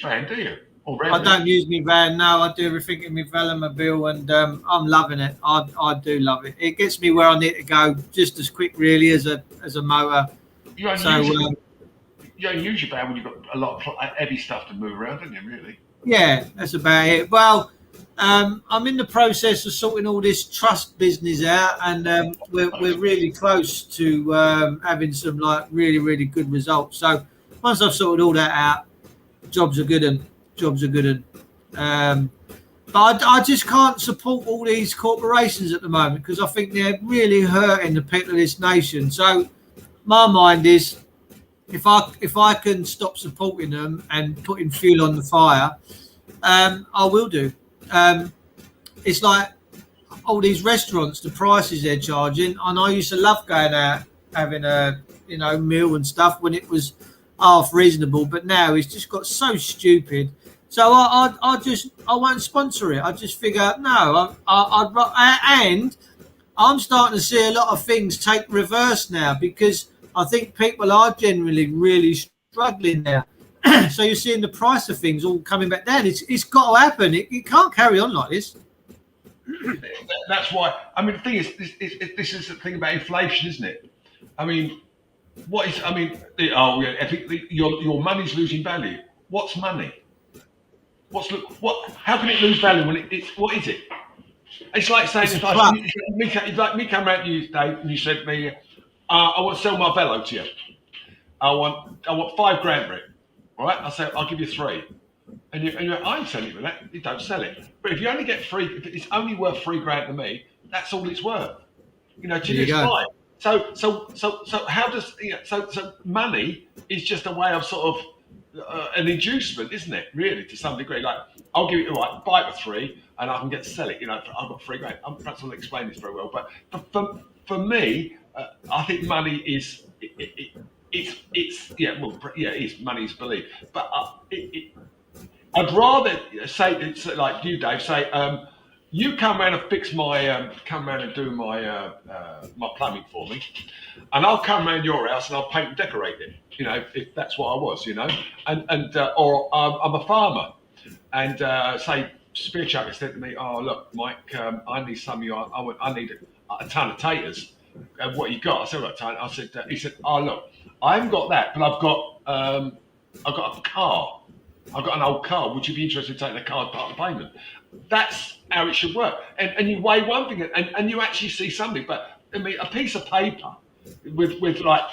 van, do you? Or I don't use my van, no. I do everything in my Velamobile, and I'm loving it. I do love it. It gets me where I need to go just as quick, really, as a motor. You only use your van when you've got a lot of heavy stuff to move around, don't you, really? Yeah, that's about it. Well, I'm in the process of sorting all this trust business out, and we're really close to having some like really, really good results. So once I've sorted all that out, jobs are good. But I just can't support all these corporations at the moment because I think they're really hurting the people of this nation. So my mind is, if I can stop supporting them and putting fuel on the fire, I will do. It's like all these restaurants, the prices they're charging, and I used to love going out having a meal and stuff when it was half reasonable, but now it's just got so stupid. So I won't sponsor it. I just figure no, and I'm starting to see a lot of things take reverse now because I think people are generally really struggling now. So you're seeing the price of things all coming back down. It's got to happen. It can't carry on like this. That's why. I mean, the thing is, this is the thing about inflation, isn't it? I mean, what is? I mean, your money's losing value. What's money? How can it lose value when it's what is it? It's like saying if me come around to you, Dave, and you said to me, I want to sell my Velo to you. I want $5,000 for it. All right, I say I'll give you 3, and you I ain't selling it with that. You don't sell it. But if you only get 3, if it's only worth $3,000 to me, that's all it's worth. To this guy. So how does so money is just a way of sort of an inducement, isn't it? Really, to some degree. Like I'll give you buy it for 3, and I can get to sell it. I've got $3,000. Perhaps I'll explain this very well, but for me, I think money is money's belief. But I'd rather say it's like you, Dave. Say you come around and fix my come around and do my my plumbing for me, and I'll come around your house and I'll paint and decorate it. If that's what I was, or I'm a farmer, and say Spear Chucker said to me, "Oh look, Mike, I need some of you. I need a ton of taters. What you got?" I said, "What ton?" I said, he said, "Oh look, I haven't got that, but I've got a car. I've got an old car. Would you be interested in taking the car as part of the payment?" That's how it should work. And you weigh one thing and you actually see something. But I mean, a piece of paper with like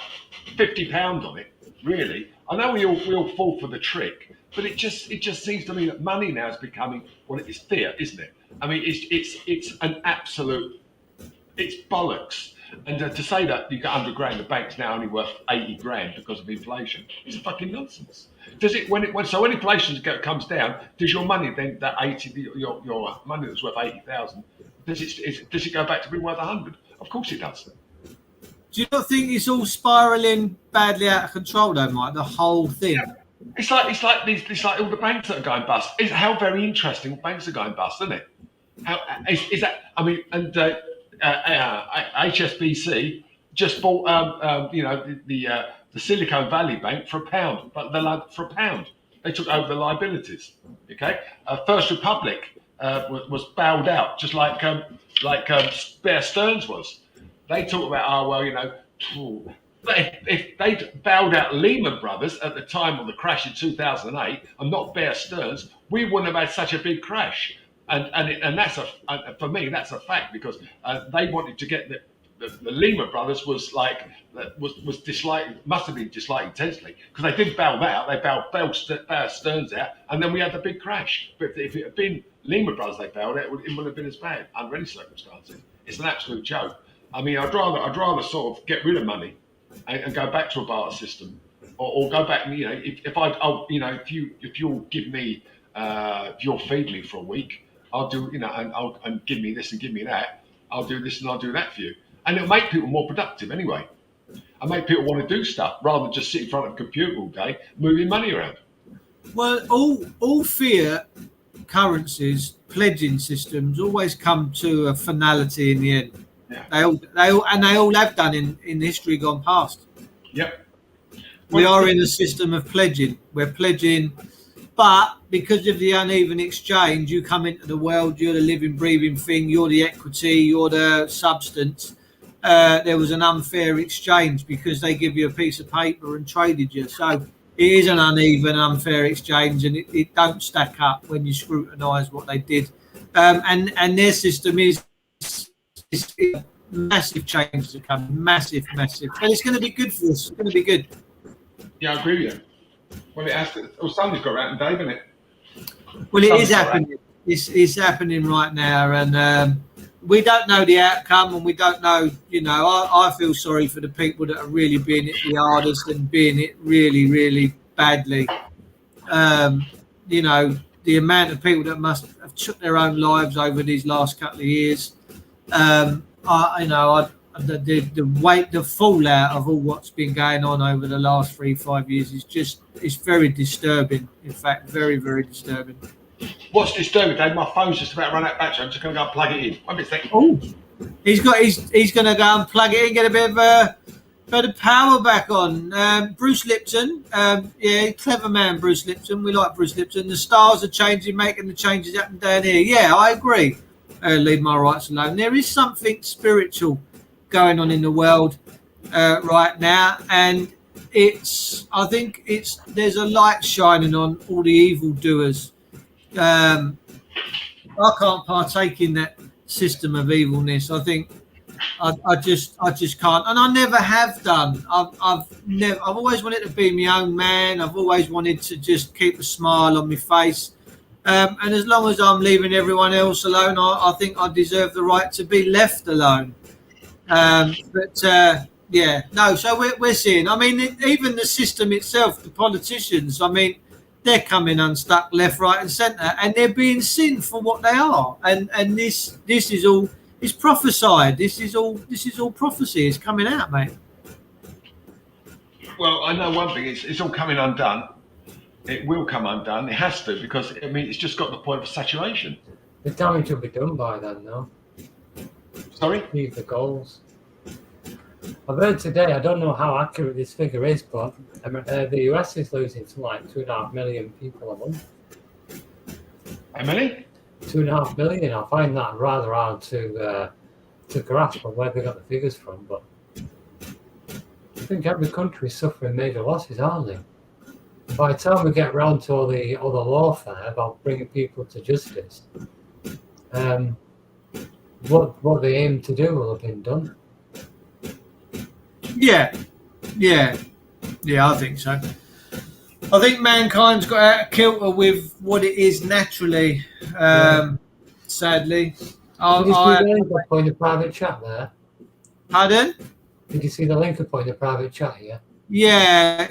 £50 on it, really. I know we all fall for the trick, but it just seems to me that money now is becoming it's fiat, isn't it? I mean, it's an absolute, it's bollocks. And to say that you got $100,000, the bank's now only worth $80,000 because of inflation, is fucking nonsense. Does it when inflation comes down? Does your money then that your money that's worth 80,000? Does it go back to being worth 100? Of course it does. Do you not think it's all spiraling badly out of control, though, Mike? The whole thing. Yeah. It's like all the banks that are going bust. How very interesting banks are going bust, isn't it? How is that? I mean, and. HSBC just bought, the Silicon Valley Bank for £1, but for £1, they took over the liabilities. Okay, First Republic was bailed out, just like Bear Stearns was. They talk about, if they'd bailed out Lehman Brothers at the time of the crash in 2008, and not Bear Stearns, we wouldn't have had such a big crash. And that's for me that's a fact because they wanted to get the Lehman Brothers was disliked, must have been disliked intensely because they didn't bail that out. They bailed Bear Stearns out, and then we had the big crash. But if it had been Lehman Brothers they bailed out, it wouldn't have been as bad under any circumstances. It's an absolute joke. I mean, I'd rather sort of get rid of money and go back to a barter system, or go back. If you'll give me, if you'll feed me for a week. I'll do, and give me this and give me that. I'll do this and I'll do that for you. And it'll make people more productive anyway. And make people want to do stuff rather than just sit in front of a computer all day, moving money around. Well, all fear currencies, pledging systems always come to a finality in the end. Yeah. They all have done in history gone past. Yep. We are in a system of pledging. We're pledging, but because of the uneven exchange, you come into the world, you're the living, breathing thing, you're the equity, you're the substance. There was an unfair exchange because they give you a piece of paper and traded you. So it is an uneven, unfair exchange, and it don't stack up when you scrutinise what they did. And their system is massive changes are coming, massive, and it's going to be good for us. It's going to be good. Yeah, I agree with you. Well, it has to. Well, something's got around Dave, isn't it? Well, it is happening. It's happening right now, and we don't know the outcome, and we don't know. You know, I feel sorry for the people that are really being it the hardest and being it really, really badly. You know, the amount of people that must have took their own lives over these last couple of years. The weight, the fallout of all what's been going on over the last 3-5 years it's very disturbing. In fact, very, very disturbing. What's disturbing, Dave? My phone's just about to run out of battery. I'm just going to go and plug it in. One second. Oh, he's going to go and plug it in, get a bit of power back on. Bruce Lipton, clever man, Bruce Lipton. We like Bruce Lipton. The stars are changing, making the changes happen down here. Yeah, I agree. Leave my rights alone. There is something spiritual going on in the world right now, and I think there's a light shining on all the evildoers. I can't partake in that system of evilness. I think I just can't, and I never have done. I've always wanted to be my own man. I've always wanted to just keep a smile on my face. And as long as I'm leaving everyone else alone, I think I deserve the right to be left alone. So we're seeing. I mean, even the system itself, the politicians. I mean, they're coming unstuck left, right, and centre, and they're being seen for what they are. And this is all is prophesied. This is all prophecy. It's coming out, mate. Well, I know one thing. It's all coming undone. It will come undone. It has to, because I mean, it's just got the point of saturation. The damage will be done by then, though. Sorry? Achieve the goals. I've heard today, I don't know how accurate this figure is, but the US is losing to like 2.5 million people a month. How many? 2.5 million. I find that rather hard to grasp on where they got the figures from, but I think every country is suffering major losses, aren't they? By the time we get round to all the lawfare about bringing people to justice, what they aim to do will have been done. Yeah, I think so. I think mankind's got out of kilter with what it is naturally. Sadly, Did you see the link up in the private chat there? Pardon? Did you see the link up in the private chat here? Yeah,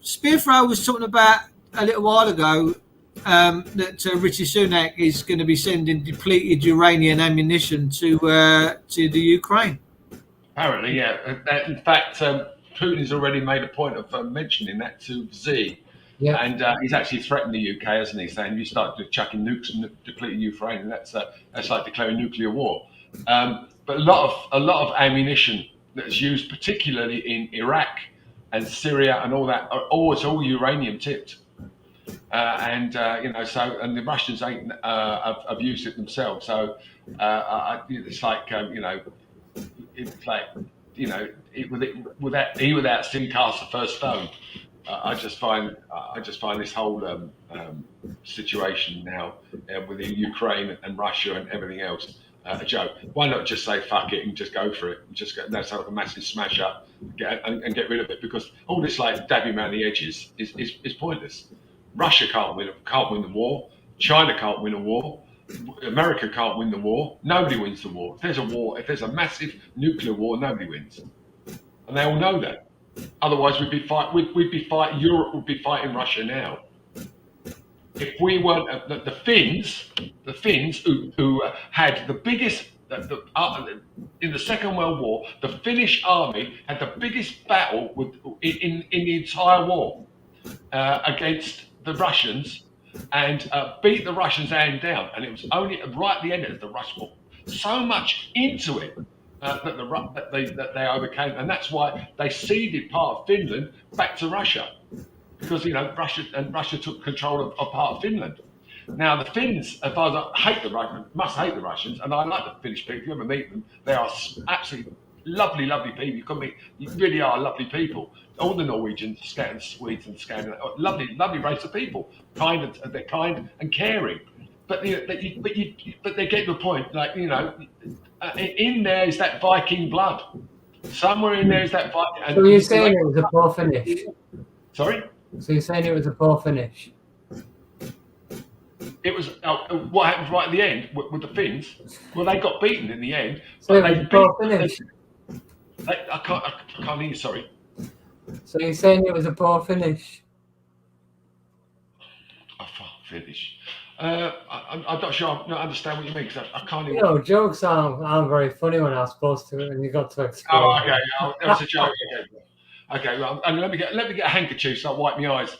Spearthrow was talking about a little while ago that Richie Sunak is going to be sending depleted uranium ammunition to the Ukraine. Apparently, yeah. In fact, Putin has already made a point of mentioning that to Z. Yeah. And he's actually threatened the UK, hasn't he? Saying you start chucking nukes and depleting Ukraine, and that's like declaring nuclear war. But a lot of ammunition that's used, particularly in Iraq and Syria and all that, it's all uranium tipped. And the Russians have used it themselves. So it's like without sin cast the first stone. I just find this whole situation now within Ukraine and Russia and everything else a joke. Why not just say fuck it and just go for it? That's like a massive smash up and get rid of it, because all this like dabbing around the edges is pointless. Russia can't win the war. China can't win a war. America can't win the war. Nobody wins the war. If there's a war, if there's a massive nuclear war, nobody wins, and they all know that. Otherwise, Europe would be fighting Russia now. If we weren't the Finns who had the biggest in the Second World War, the Finnish army had the biggest battle in the entire war against the Russians. and beat the Russians hand down. And it was only right at the end of the Russians put so much into it that they overcame, and that's why they ceded part of Finland back to Russia, because Russia took control of part of Finland. Now the Finns, as far as I hate the Russians, must hate the Russians, and I like the Finnish people. If you ever meet them, they are absolutely lovely, lovely people. You really are lovely people. All the Norwegians, Swedes, and Scandinavians, lovely race of people. They're kind and caring. But they get the point. Like in there is that Viking blood. Somewhere in there is that Viking. So you're saying it was a poor finish? Sorry. So you're saying it was a poor finish? It was what happened right at the end with the Finns. Well, they got beaten in the end. So it was a poor finish? I can't hear you. Sorry. So you're saying it was a poor finish? A poor finish. I'm not sure. I don't understand what you mean, because I can't even. Jokes aren't very funny when I'm supposed to, and you got to explain. Oh, okay. That was a joke. Okay. Well, and let me get a handkerchief so I wipe my eyes.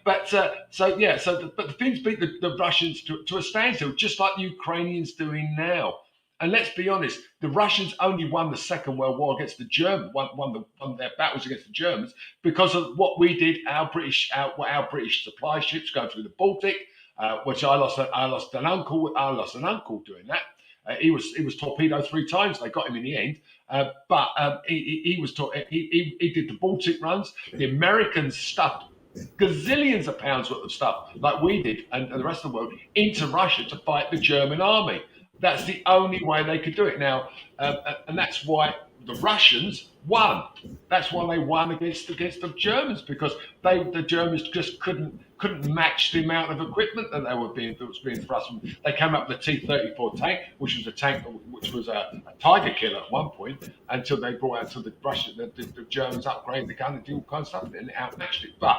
But the Finns beat the Russians to a standstill, just like the Ukrainians doing now. And let's be honest, the Russians only won the Second World War against the Germans, won their battles against the Germans because of what we did. Our British supply ships going through the Baltic, which I lost an uncle doing that. He was torpedoed 3 times. They got him in the end, but he did the Baltic runs. The Americans stuffed gazillions of pounds worth of stuff, like we did, and the rest of the world, into Russia to fight the German army. That's the only way they could do it now, and that's why the Russians won. That's why they won against the Germans, because the Germans just couldn't match the amount of equipment that was being thrust. They came up with the T-34 tank, which was a tank which was a Tiger killer at one point, until they brought out to the Germans upgraded the gun and did all kinds of stuff, and it outmatched it. But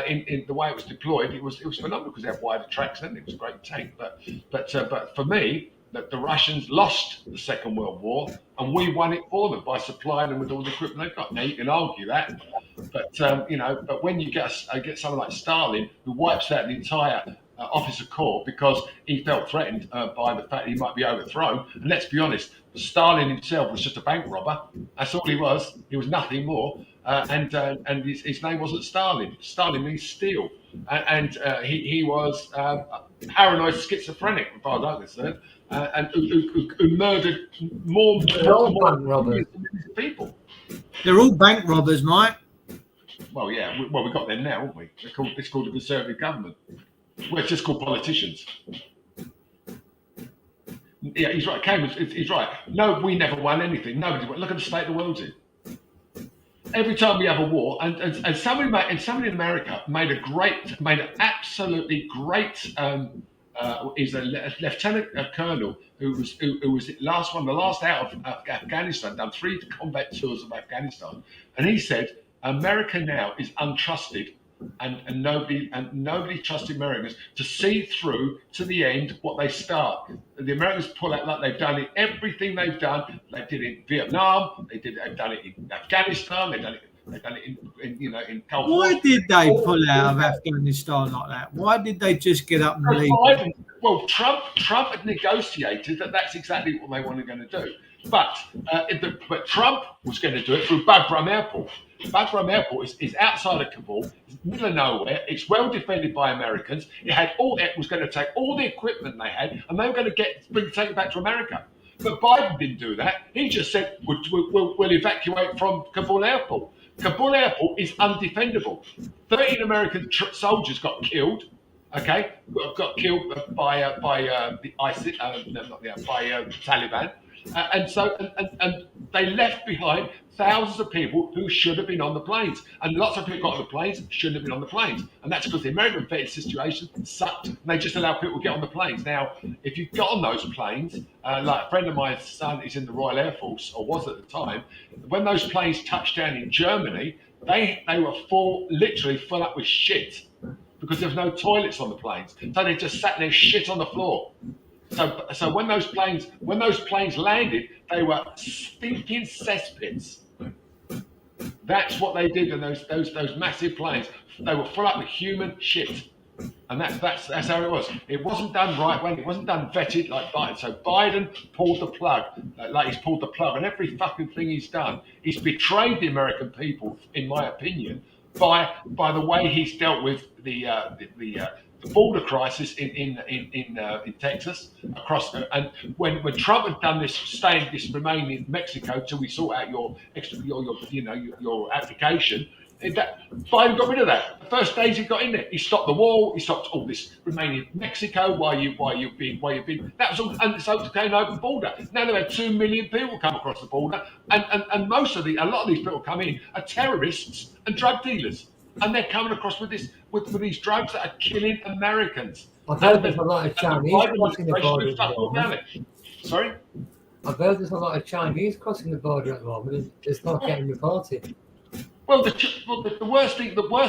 in the way it was deployed, it was phenomenal, because they had wider tracks and it was a great tank. But for me, that the Russians lost the Second World War and we won it for them by supplying them with all the equipment they've got. Now you can argue that, but when you get someone like Stalin, who wipes out the entire officer corps because he felt threatened by the fact he might be overthrown, and let's be honest, Stalin himself was just a bank robber. That's all he was. He was nothing more. And his name wasn't Stalin. Stalin means steal, and he was paranoid schizophrenic, as far as I'm concerned, and who murdered more people. They're all bank robbers, Mike. Well, yeah. We got them now, haven't we? It's called the Conservative government. Well, it's just called politicians. Yeah, he's right. He's right. No, we never won anything. Nobody won. Look at the state the world's in. Every time we have a war, and somebody in America made an absolutely great. He's a lieutenant colonel who was the last out of Afghanistan. Done 3 combat tours of Afghanistan, and he said America now is untrusted, and nobody trusts Americans to see through to the end what they start. The Americans pull out like they've done it. Everything they've done, they did it in Vietnam. They've done it in Afghanistan. They've done it in Gulf War. Why did they pull out of Afghanistan like that? Why did they just get up and leave? Well, Trump had negotiated that's exactly what they were going to do. But Trump was going to do it through Bagram Airport. Bagram Airport is outside of Kabul, it's middle of nowhere. It's well defended by Americans. It was going to take all the equipment they had, and they were going to take it back to America. But Biden didn't do that. He just said we'll evacuate from Kabul Airport. Kabul Airport is undefendable. 13 American soldiers got killed. Okay, got killed by the ISIS, by Taliban. And they left behind thousands of people who should have been on the planes. And lots of people got on the planes, shouldn't have been on the planes. And that's because the American vetted situation sucked. And they just allowed people to get on the planes. Now, if you got on those planes, like a friend of mine's son is in the Royal Air Force, or was at the time, when those planes touched down in Germany, they were literally full up with shit, because there was no toilets on the planes. So they just sat there shit on the floor. So when those planes landed, they were stinking cesspits. That's what they did in those massive planes. They were full up with human shit. And that's how it was. It wasn't done right when it wasn't done vetted like Biden. So Biden pulled the plug, like he's pulled the plug on every fucking thing he's done. He's betrayed the American people, in my opinion, by the way he's dealt with the border crisis in Texas across. And when Trump had done this, remain in Mexico till we sort out your application. Biden got rid of that. The first days he got in there, he stopped the wall. He stopped all this remaining in Mexico. Why you've been? That was all, and so it became an open border. Now they've had 2 million people come across the border, and a lot of these people come in are terrorists and drug dealers, and they're coming across with these drugs that are killing Americans. I've heard there's a lot of Chinese crossing the border at the moment. Sorry? I've heard there's a lot of Chinese crossing the border at the moment. It's not getting reported. Well, the worst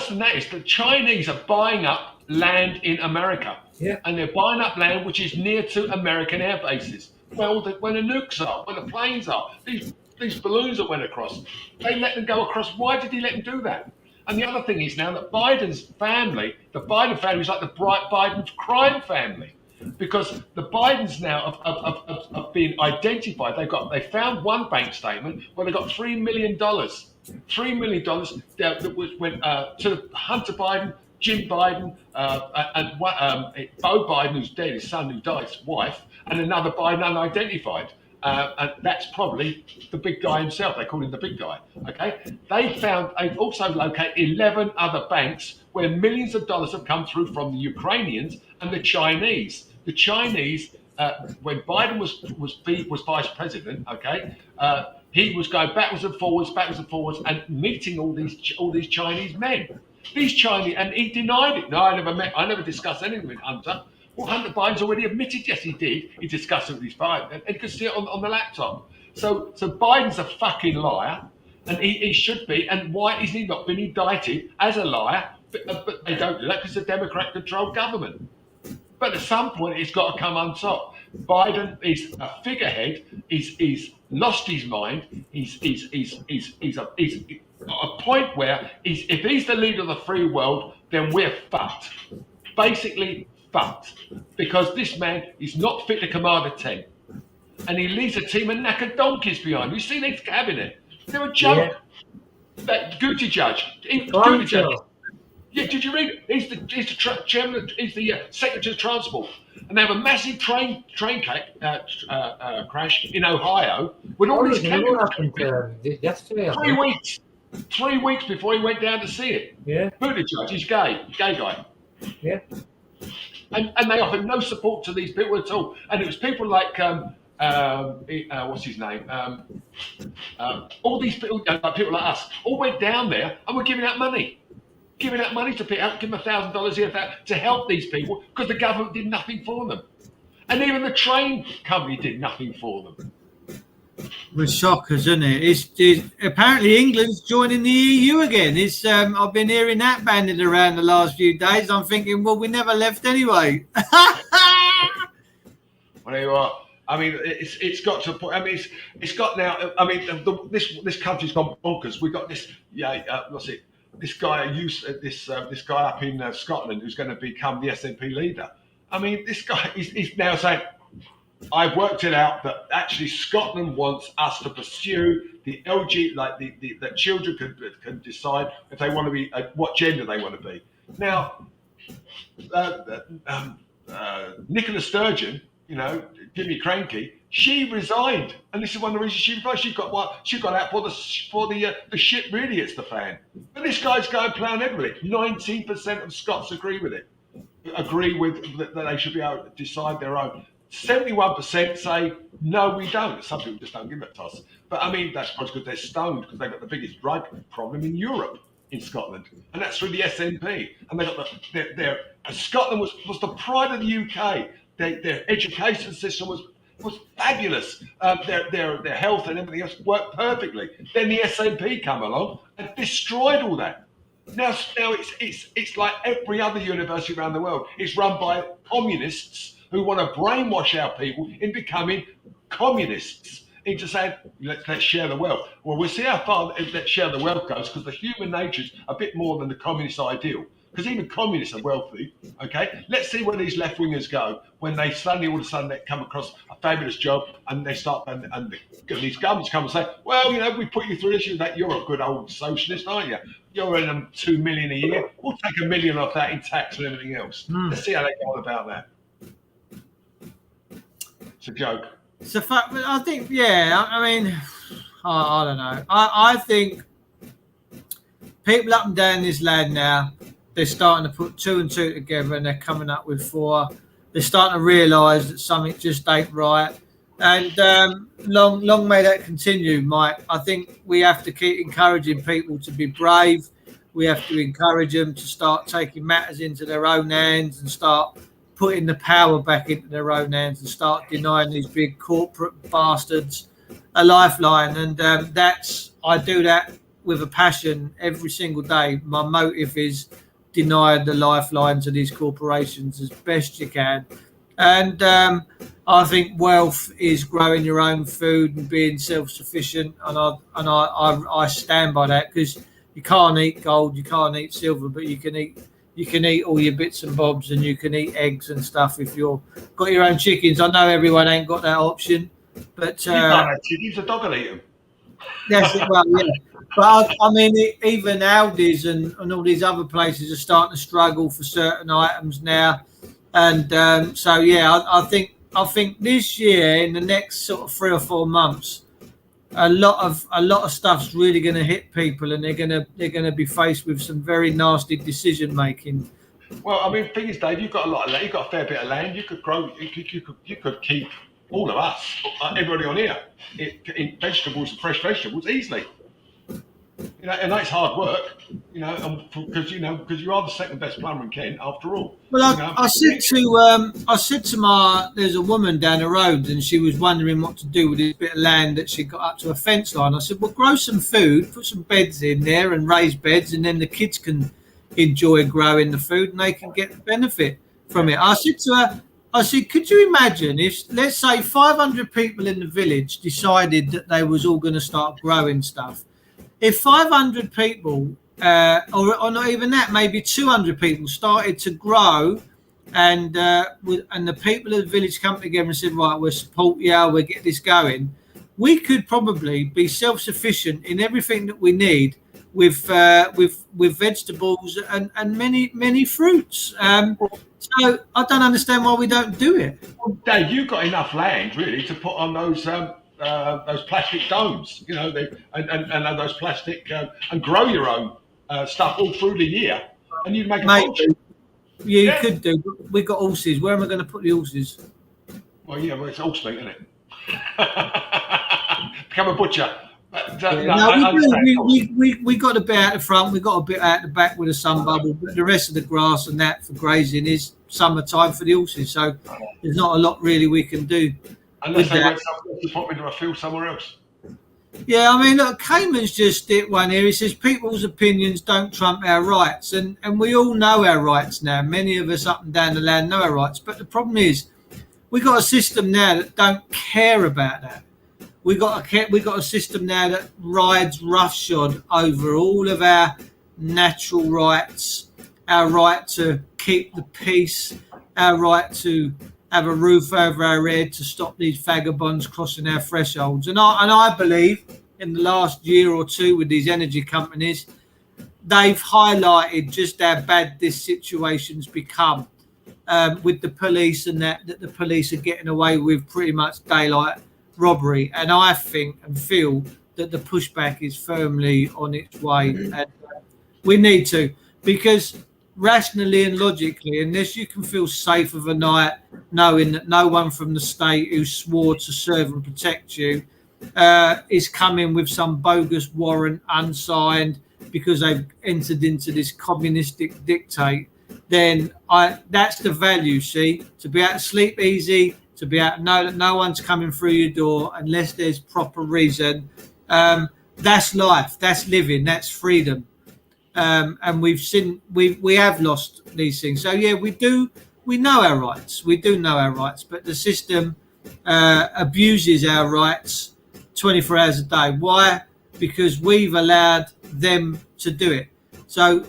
than that is the Chinese are buying up land in America. Yeah. And they're buying up land which is near to American air bases. Well, when the nukes are, when the planes are, these balloons that went across, they let them go across. Why did he let them do that? And the other thing is now that Biden's family, the Biden family is like the Biden crime family. Because the Bidens now have been identified. They found one bank statement where they got $3 million. $3 million that went to Hunter Biden, Jim Biden, and Beau Biden, who's dead, his son who died, his wife, and another Biden unidentified. And that's probably the big guy himself. They call him the big guy. Okay. They've also located 11 other banks where millions of dollars have come through from the Ukrainians and the Chinese. The Chinese, when Biden was vice president, okay, he was going backwards and forwards, and meeting all these Chinese men. These Chinese, and he denied it. No, I never discussed anything with Hunter. Well, Hunter Biden's already admitted, yes, he did. He discussed it with his Biden, and you can see it on the laptop. So Biden's a fucking liar, and he should be. And why has he not been indicted as a liar? But they don't do that because it's a Democrat-controlled government. But at some point, it's got to come on top. Biden is a figurehead. He's lost his mind. He's at a point where if he's the leader of the free world, then we're fucked. Basically fucked. Because this man is not fit to command a team. And he leaves a team of knackered donkeys behind. You see his cabinet? They're a joke. Yeah. That Gucci judge. Yeah, did you read it? He's the chairman. He's the secretary of transport, and they have a massive train crash in Ohio with all these cameras. Yesterday, 3 weeks. 3 weeks before he went down to see it. Yeah. Buttigieg, he's gay guy. Yeah. And they offered no support to these people at all. And it was people like what's his name? All these people, people like us, all went down there and were giving out money. Giving out money to people, give them $1,000 a year to help these people because the government did nothing for them. And even the train company did nothing for them. With shockers, isn't it? It's apparently England's joining the EU again. I've been hearing that banded around the last few days. I'm thinking, well, we never left anyway. Well, you are. I mean, it's got to a point. I mean, it's got now. I mean, this country's gone bonkers. We've got this. What's it? This guy this guy up in Scotland who's going to become the SNP leader. I mean, this guy is now saying, I've worked it out that actually Scotland wants us to pursue the LG, like that children can decide if they want to be, what gender they want to be. Now, Nicola Sturgeon, Jimmy Cranky, she resigned, and this is one of the reasons she resigned. She got out for the shit really hits the fan. But this guy's going playing ahead with it. 19% of Scots agree with it. Agree with that they should be able to decide their own. 71% say no, we don't. Some people just don't give it to us. But I mean, that's probably because they're stoned because they've got the biggest drug problem in Europe, in Scotland, and that's through the SNP. And they got their Scotland was the pride of the UK. Their education system was fabulous. Their health and everything else worked perfectly. Then the SNP come along and destroyed all that. Now it's like every other university around the world. It's run by communists who want to brainwash our people in becoming communists. into saying, let's share the wealth. Well, we'll see how far let's share the wealth goes, because the human nature is a bit more than the communist ideal. Because even communists are wealthy, okay? Let's see where these left-wingers go when they suddenly, all of a sudden, they come across a fabulous job and they start, and these governments come and say, well, we put you through this, you're a good old socialist, aren't you? You're earning $2 million a year. We'll take $1 million off that in tax and everything else. Let's see how they go on about that. It's a joke. It's a fact, but I think, I mean, I don't know. I think people up and down this land now, they're starting to put 2 and 2 together, and they're coming up with 4. They're starting to realise that something just ain't right. And long may that continue, Mike. I think we have to keep encouraging people to be brave. We have to encourage them to start taking matters into their own hands and start putting the power back into their own hands and start denying these big corporate bastards a lifeline. And I do that with a passion every single day. My motive is deny the lifelines of these corporations as best you can. And I think wealth is growing your own food and being self-sufficient. And I stand by that, because you can't eat gold, you can't eat silver, but you can eat all your bits and bobs, and you can eat eggs and stuff if you've got your own chickens. I know everyone ain't got that option, but you can't have chickens, a dog will eat them. Yes, well, yeah. But I mean, even Aldi's and all these other places are starting to struggle for certain items now, and I think this year, in the next sort of 3 or 4 months, a lot of stuff's really going to hit people, and they're going to be faced with some very nasty decision making. Well, I mean, the thing is, Dave, you've got a lot of land. You've got a fair bit of land. You could grow. You could keep all of us, everybody on here, in vegetables and fresh vegetables easily. And that's hard work, because you are the second best plumber in Kent after all. Well, I said to there's a woman down the road, and she was wondering what to do with this bit of land that she got up to a fence line. I said, well, grow some food, put some beds in there and raise beds, and then the kids can enjoy growing the food and they can get the benefit from it. I said to her, could you imagine if, let's say, 500 people in the village decided that they was all going to start growing stuff? If 500 people, or not even that, maybe 200 people started to grow, and the people of the village come together and said, right, we'll support you, we'll get this going, we could probably be self-sufficient in everything that we need with vegetables and many fruits. So I don't understand why we don't do it. Well, Dave, you've got enough land really to put on those plastic domes, and those plastic and grow your own stuff all through the year, and you'd make a fortune. You could do. But we've got horses. Where am I going to put the horses? Well, it's horse meat, isn't it? Become a butcher. We got a bit out the front, we got a bit out the back with a sun bubble, but the rest of the grass and that for grazing is summertime for the horses, so there's not a lot really we can do. Unless they want to put me into a field somewhere else. Yeah, I mean, look, Cayman's just hit one here. He says people's opinions don't trump our rights, and we all know our rights now. Many of us up and down the land know our rights, but the problem is we got a system now that don't care about that. We got a system now that rides roughshod over all of our natural rights, our right to keep the peace, our right to have a roof over our head, to stop these vagabonds crossing our thresholds. And I believe in the last year or two with these energy companies, they've highlighted just how bad this situation's become with the police, and that the police are getting away with pretty much daylight robbery. And I think and feel that the pushback is firmly on its way, and we need to, because rationally and logically, unless you can feel safe of a night knowing that no one from the state who swore to serve and protect you is coming with some bogus warrant unsigned because they've entered into this communistic dictate, then that's the value, see, to be able to sleep easy, to be able to know that no one's coming through your door unless there's proper reason. That's life, that's living, that's freedom. And we have lost these things. So yeah, we know our rights. We do know our rights, but the system abuses our rights 24 hours a day. Why? Because we've allowed them to do it. So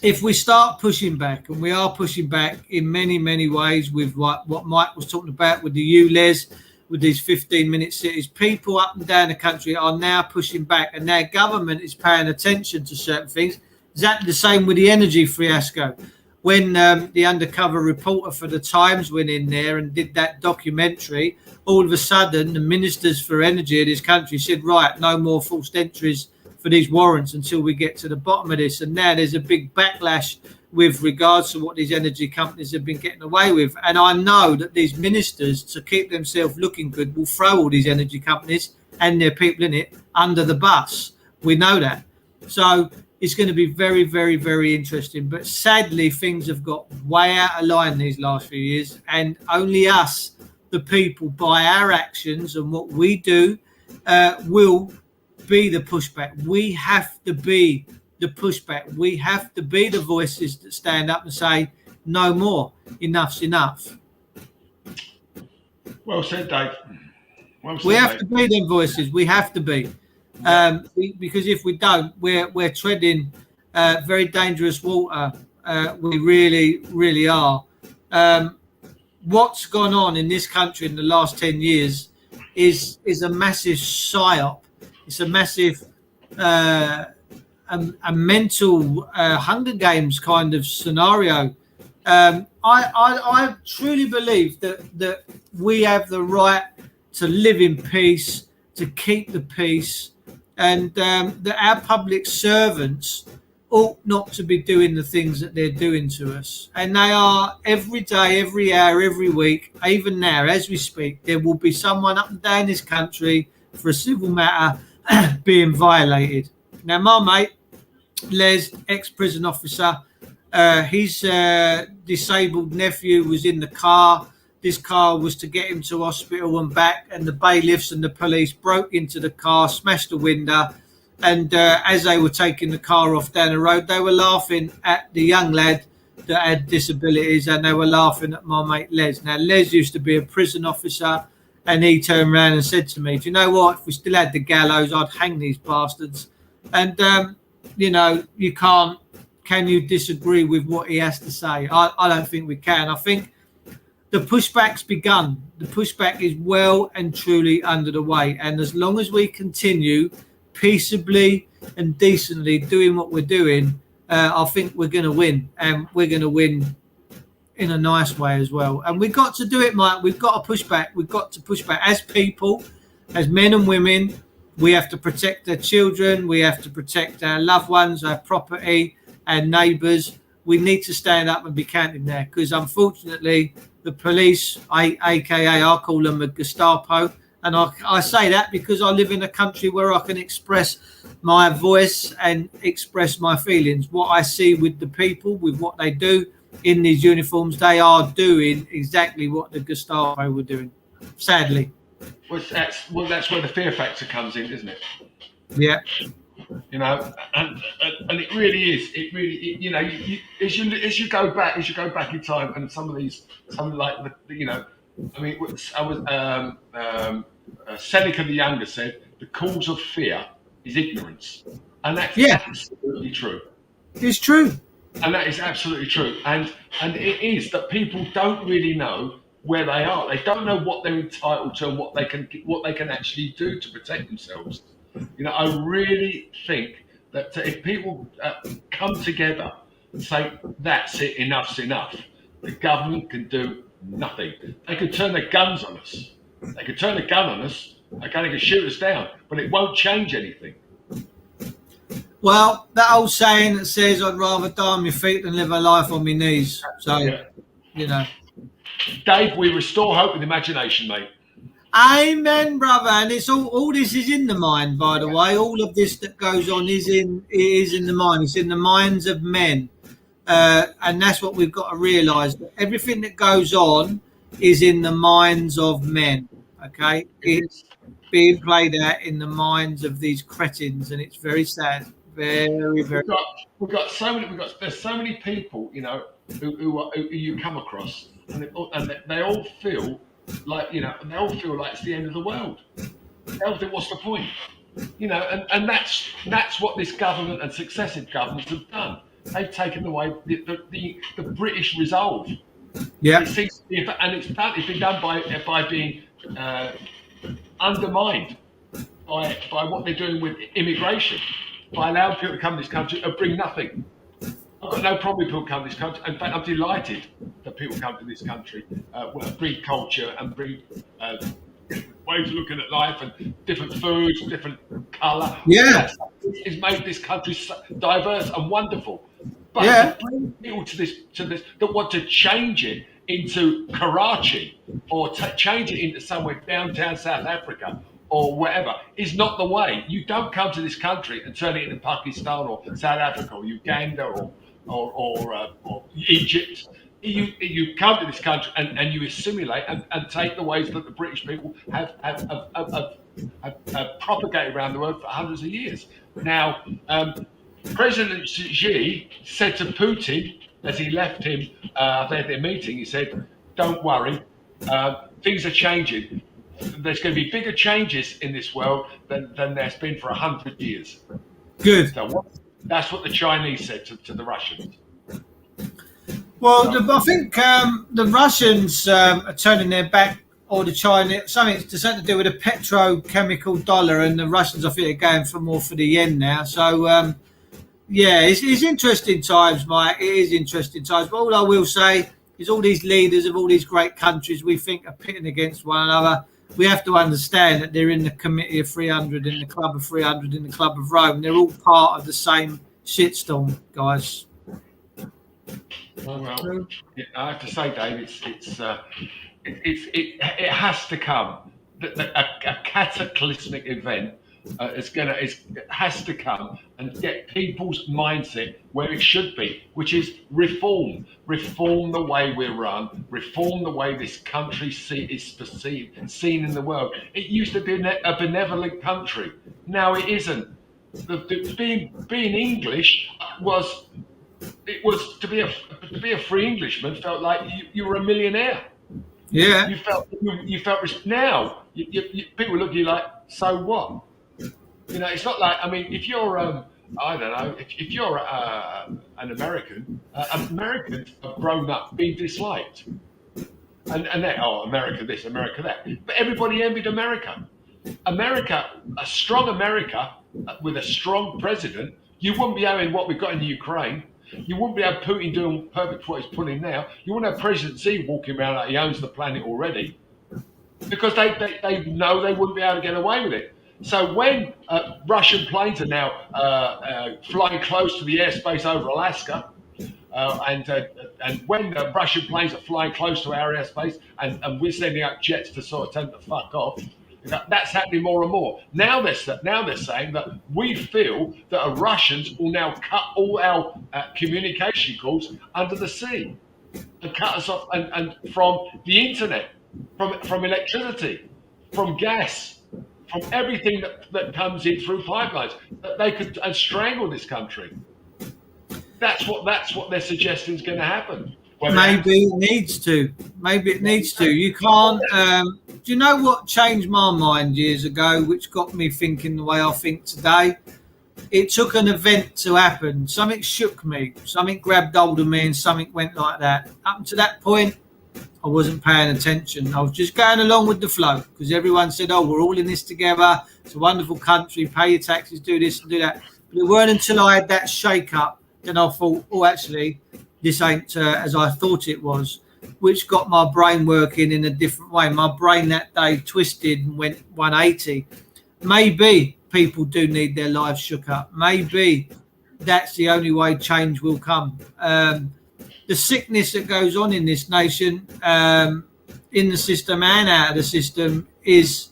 if we start pushing back, and we are pushing back in many, many ways with what Mike was talking about with the ULEZ, with these 15-minute cities, people up and down the country are now pushing back, and their government is paying attention to certain things. Exactly the same with the energy fiasco. When the undercover reporter for the Times went in there and did that documentary, all of a sudden the ministers for energy of this country said, right, no more forced entries for these warrants until we get to the bottom of this. And now there's a big backlash with regards to what these energy companies have been getting away with. And I know that these ministers, to keep themselves looking good, will throw all these energy companies and their people in it under the bus. We know that. So it's going to be very, very, very interesting. But sadly, things have got way out of line these last few years. And only us, the people, by our actions and what we do, will be the pushback. We have to be the pushback. We have to be the voices that stand up and say, no more. Enough's enough. Well said, Dave. Well said, we have Dave. to be them voices. We have to be. Because if we don't, we're treading very dangerous water. We really, really are. What's gone on in this country in the last 10 years is a massive psyop. It's a massive a mental Hunger Games kind of scenario. I truly believe that we have the right to live in peace, to keep the peace, and that our public servants ought not to be doing the things that they're doing to us. And they are every day, every hour, every week, even now, as we speak, there will be someone up and down this country for a civil matter being violated. Now, my mate, Les, ex-prison officer, his disabled nephew was in the car. This car was to get him to hospital and back, and the bailiffs and the police broke into the car, smashed the window, and as they were taking the car off down the road, they were laughing at the young lad that had disabilities, and they were laughing at my mate Les. Now, Les used to be a prison officer, and he turned around and said to me, do you know what, if we still had the gallows, I'd hang these bastards. And, you know, can you disagree with what he has to say? I don't think we can. I think the pushback's begun. The pushback is well and truly under the way. And as long as we continue peaceably and decently doing what we're doing, I think we're going to win. And we're going to win in a nice way as well. And we've got to do it, Mike. We've got to push back. We've got to push back as people, as men and women. We have to protect their children. We have to protect our loved ones, our property, our neighbours. We need to stand up and be counted there, because unfortunately the police, aka I call them a Gestapo, and I say that because I live in a country where I can express my voice and express my feelings. What I see with the people, with what they do in these uniforms, they are doing exactly what the Gestapo were doing, sadly. Well, that's where the fear factor comes in, isn't it? Yeah. You know, and it really is. It really, you know, as you go back in time, and something like you know, I mean, Seneca the Younger said, "The cause of fear is ignorance," and that's absolutely true. It's true, and that is absolutely true. And it is that people don't really know where they are. They don't know what they're entitled to and what they can actually do to protect themselves. You know, I really think that if people come together and say, that's it, enough's enough, the government can do nothing. They could turn their guns on us. They could turn a gun on us, okay, they could shoot us down, but it won't change anything. Well, that old saying that says, I'd rather die on my feet than live a life on my knees. So, you know. Dave, we restore hope with imagination, mate. Amen, brother. And it's all this is in the mind, by the way. All of this that goes on is in the mind. It's in the minds of men. And that's what we've got to realise. That everything that goes on is in the minds of men. Okay? It's being played out in the minds of these cretins, and it's very sad. Very, very. There's so many people, you know, who you come across, and they all feel like, you know, it's the end of the world. What's the point? You know, and that's what this government and successive governments have done. They've taken away the British resolve. Yeah. It seems to be, and it's been done by being undermined by what they're doing with immigration, by allowing people to come to this country and bring nothing. I've got no problem with people coming to this country. In fact, I'm delighted that people come to this country, bring culture and bring ways of looking at life and different foods, different colour. Yeah. It's made this country diverse and wonderful. But Yeah. to bring people to this that want to change it into Karachi or change it into somewhere downtown South Africa or whatever is not the way. You don't come to this country and turn it into Pakistan or South Africa or Uganda or Egypt. You come to this country and you assimilate and take the ways that the British people have propagated around the world for hundreds of years. Now, President Xi said to Putin as he left him at their meeting, he said, "Don't worry, things are changing. There's going to be bigger changes in this world than there's been for 100 years." Good. So that's what the Chinese said to the Russians. Well, I think the Russians are turning their back, or the Chinese, something to do with the petrochemical dollar, and the Russians, I think, are going for the yen now. So, yeah, it's interesting times, Mike. It is interesting times. But all I will say is all these leaders of all these great countries we think are pitting against one another. We have to understand that they're in the Committee of 300, in the Club of 300, in the Club of Rome. They're all part of the same shitstorm, guys. Well, I have to say, Dave, it has to come. A cataclysmic event has to come and get people's mindset where it should be, which is reform the way we're run, reform the way this country is perceived, seen in the world. It used to be a benevolent country. Now it isn't. Being English was to be a free Englishman felt like you were a millionaire. Yeah. You felt now people look at you like, so what? You know, it's not like, I mean, if you're I don't know, if you're an American, Americans have grown up being disliked, and they America this, America that, but everybody envied America. A strong America with a strong president. You wouldn't be having what we've got in the Ukraine. You wouldn't be having Putin doing perfect what he's putting now. You wouldn't have President Xi walking around like he owns the planet already, because they know they wouldn't be able to get away with it. So when Russian planes are now flying close to the airspace over Alaska, and when the Russian planes are flying close to our airspace, and we're sending out jets to sort of tell them to fuck off, that's happening more and more. Now they're saying that we feel that the Russians will now cut all our communication calls under the sea and cut us off and from the internet, from electricity, from gas, from everything that comes in through pipelines, that they could strangle this country. That's what they're suggesting is going to happen. Maybe it needs to. You can't. Do you know what changed my mind years ago, which got me thinking the way I think today? It took an event to happen. Something shook me. Something grabbed hold of me, and something went like that. Up to that point, I wasn't paying attention. I was just going along with the flow because everyone said, "Oh, we're all in this together. It's a wonderful country. Pay your taxes, do this and do that." But it weren't until I had that shake-up then I thought, "Oh, actually, this ain't as I thought it was," which got my brain working in a different way. My brain that day twisted and went 180. Maybe people do need their lives shook up. Maybe that's the only way change will come. The sickness that goes on in this nation, in the system and out of the system, is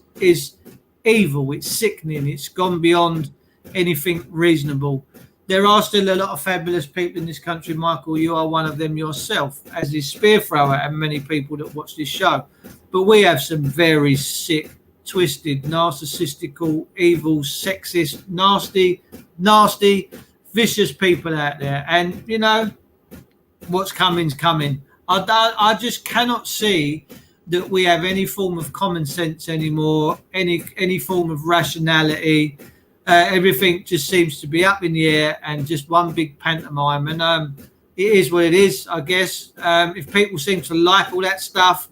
evil. It's sickening. It's gone beyond anything reasonable. There are still a lot of fabulous people in this country, Michael. You are one of them yourself, as is Spearthrower and many people that watch this show. But we have some very sick, twisted, narcissistical, evil, sexist, nasty, vicious people out there. And, you know, what's coming's coming. I just cannot see that we have any form of common sense anymore, any form of rationality. Everything just seems to be up in the air and just one big pantomime. And it is what it is, I guess. If people seem to like all that stuff,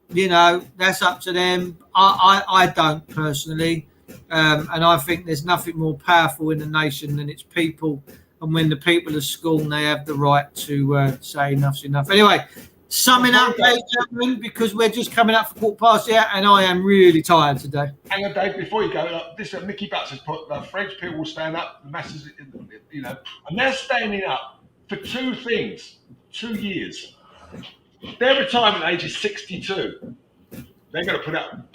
that's up to them. I don't personally. And I think there's nothing more powerful in a nation than its people. And when the people are scorned, they have the right to say enough's enough. Anyway, summing up, ladies and gentlemen, because we're just coming up for 8:15 and I am really tired today. Hang on, Dave, before you go, this Mickey Butts has put the French people will stand up, the masses, and they're standing up for 2 things, 2 years. Their retirement age is 62. They're going to put out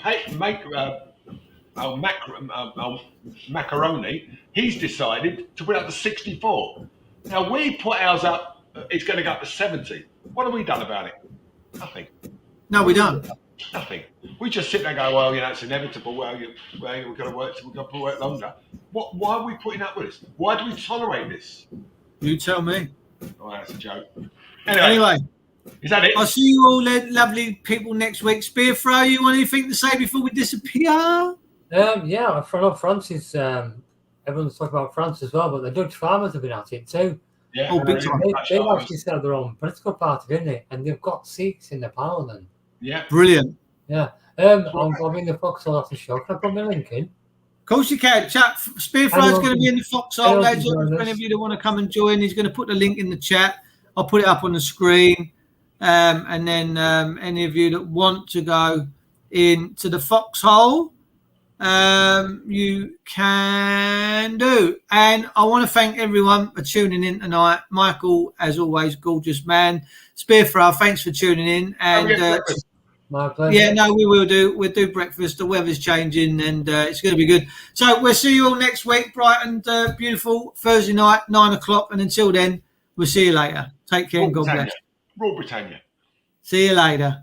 Macaroni. He's decided to put up to 64. Now we put ours up. It's going to go up to 70. What have we done about it? Nothing. No, we don't. Nothing. We just sit there and go, well, it's inevitable. We've got to work. We've got to work longer. Why are we putting up with this? Why do we tolerate this? You tell me. Oh, that's a joke. Anyway. Is that it? I'll see you all lovely people next week. Spearthrow, you want anything to say before we disappear? Yeah, I know France is. Everyone's talking about France as well, but the Dutch farmers have been at it too. Yeah, big time. They've actually set up their own political party, didn't they? And they've got seats in the parliament. Yeah, brilliant. Yeah, I'm in the Foxhole after show. Can I put my link in? Of course you can. Chat. Spearthrow's going to be in the Foxhole, lads. For any of you that want to come and join, he's going to put the link in the chat. I'll put it up on the screen. And then any of you that want to go into the Foxhole, you can do. And I want to thank everyone for tuning in tonight. Michael, as always, gorgeous man. Spearthrow, thanks for tuning in. And my pleasure. yeah, no, we will do. We'll do breakfast. The weather's changing, and it's going to be good. So we'll see you all next week, bright and beautiful Thursday night, 9:00. And until then, we'll see you later. Take care and God bless. Rule Britannia. See you later.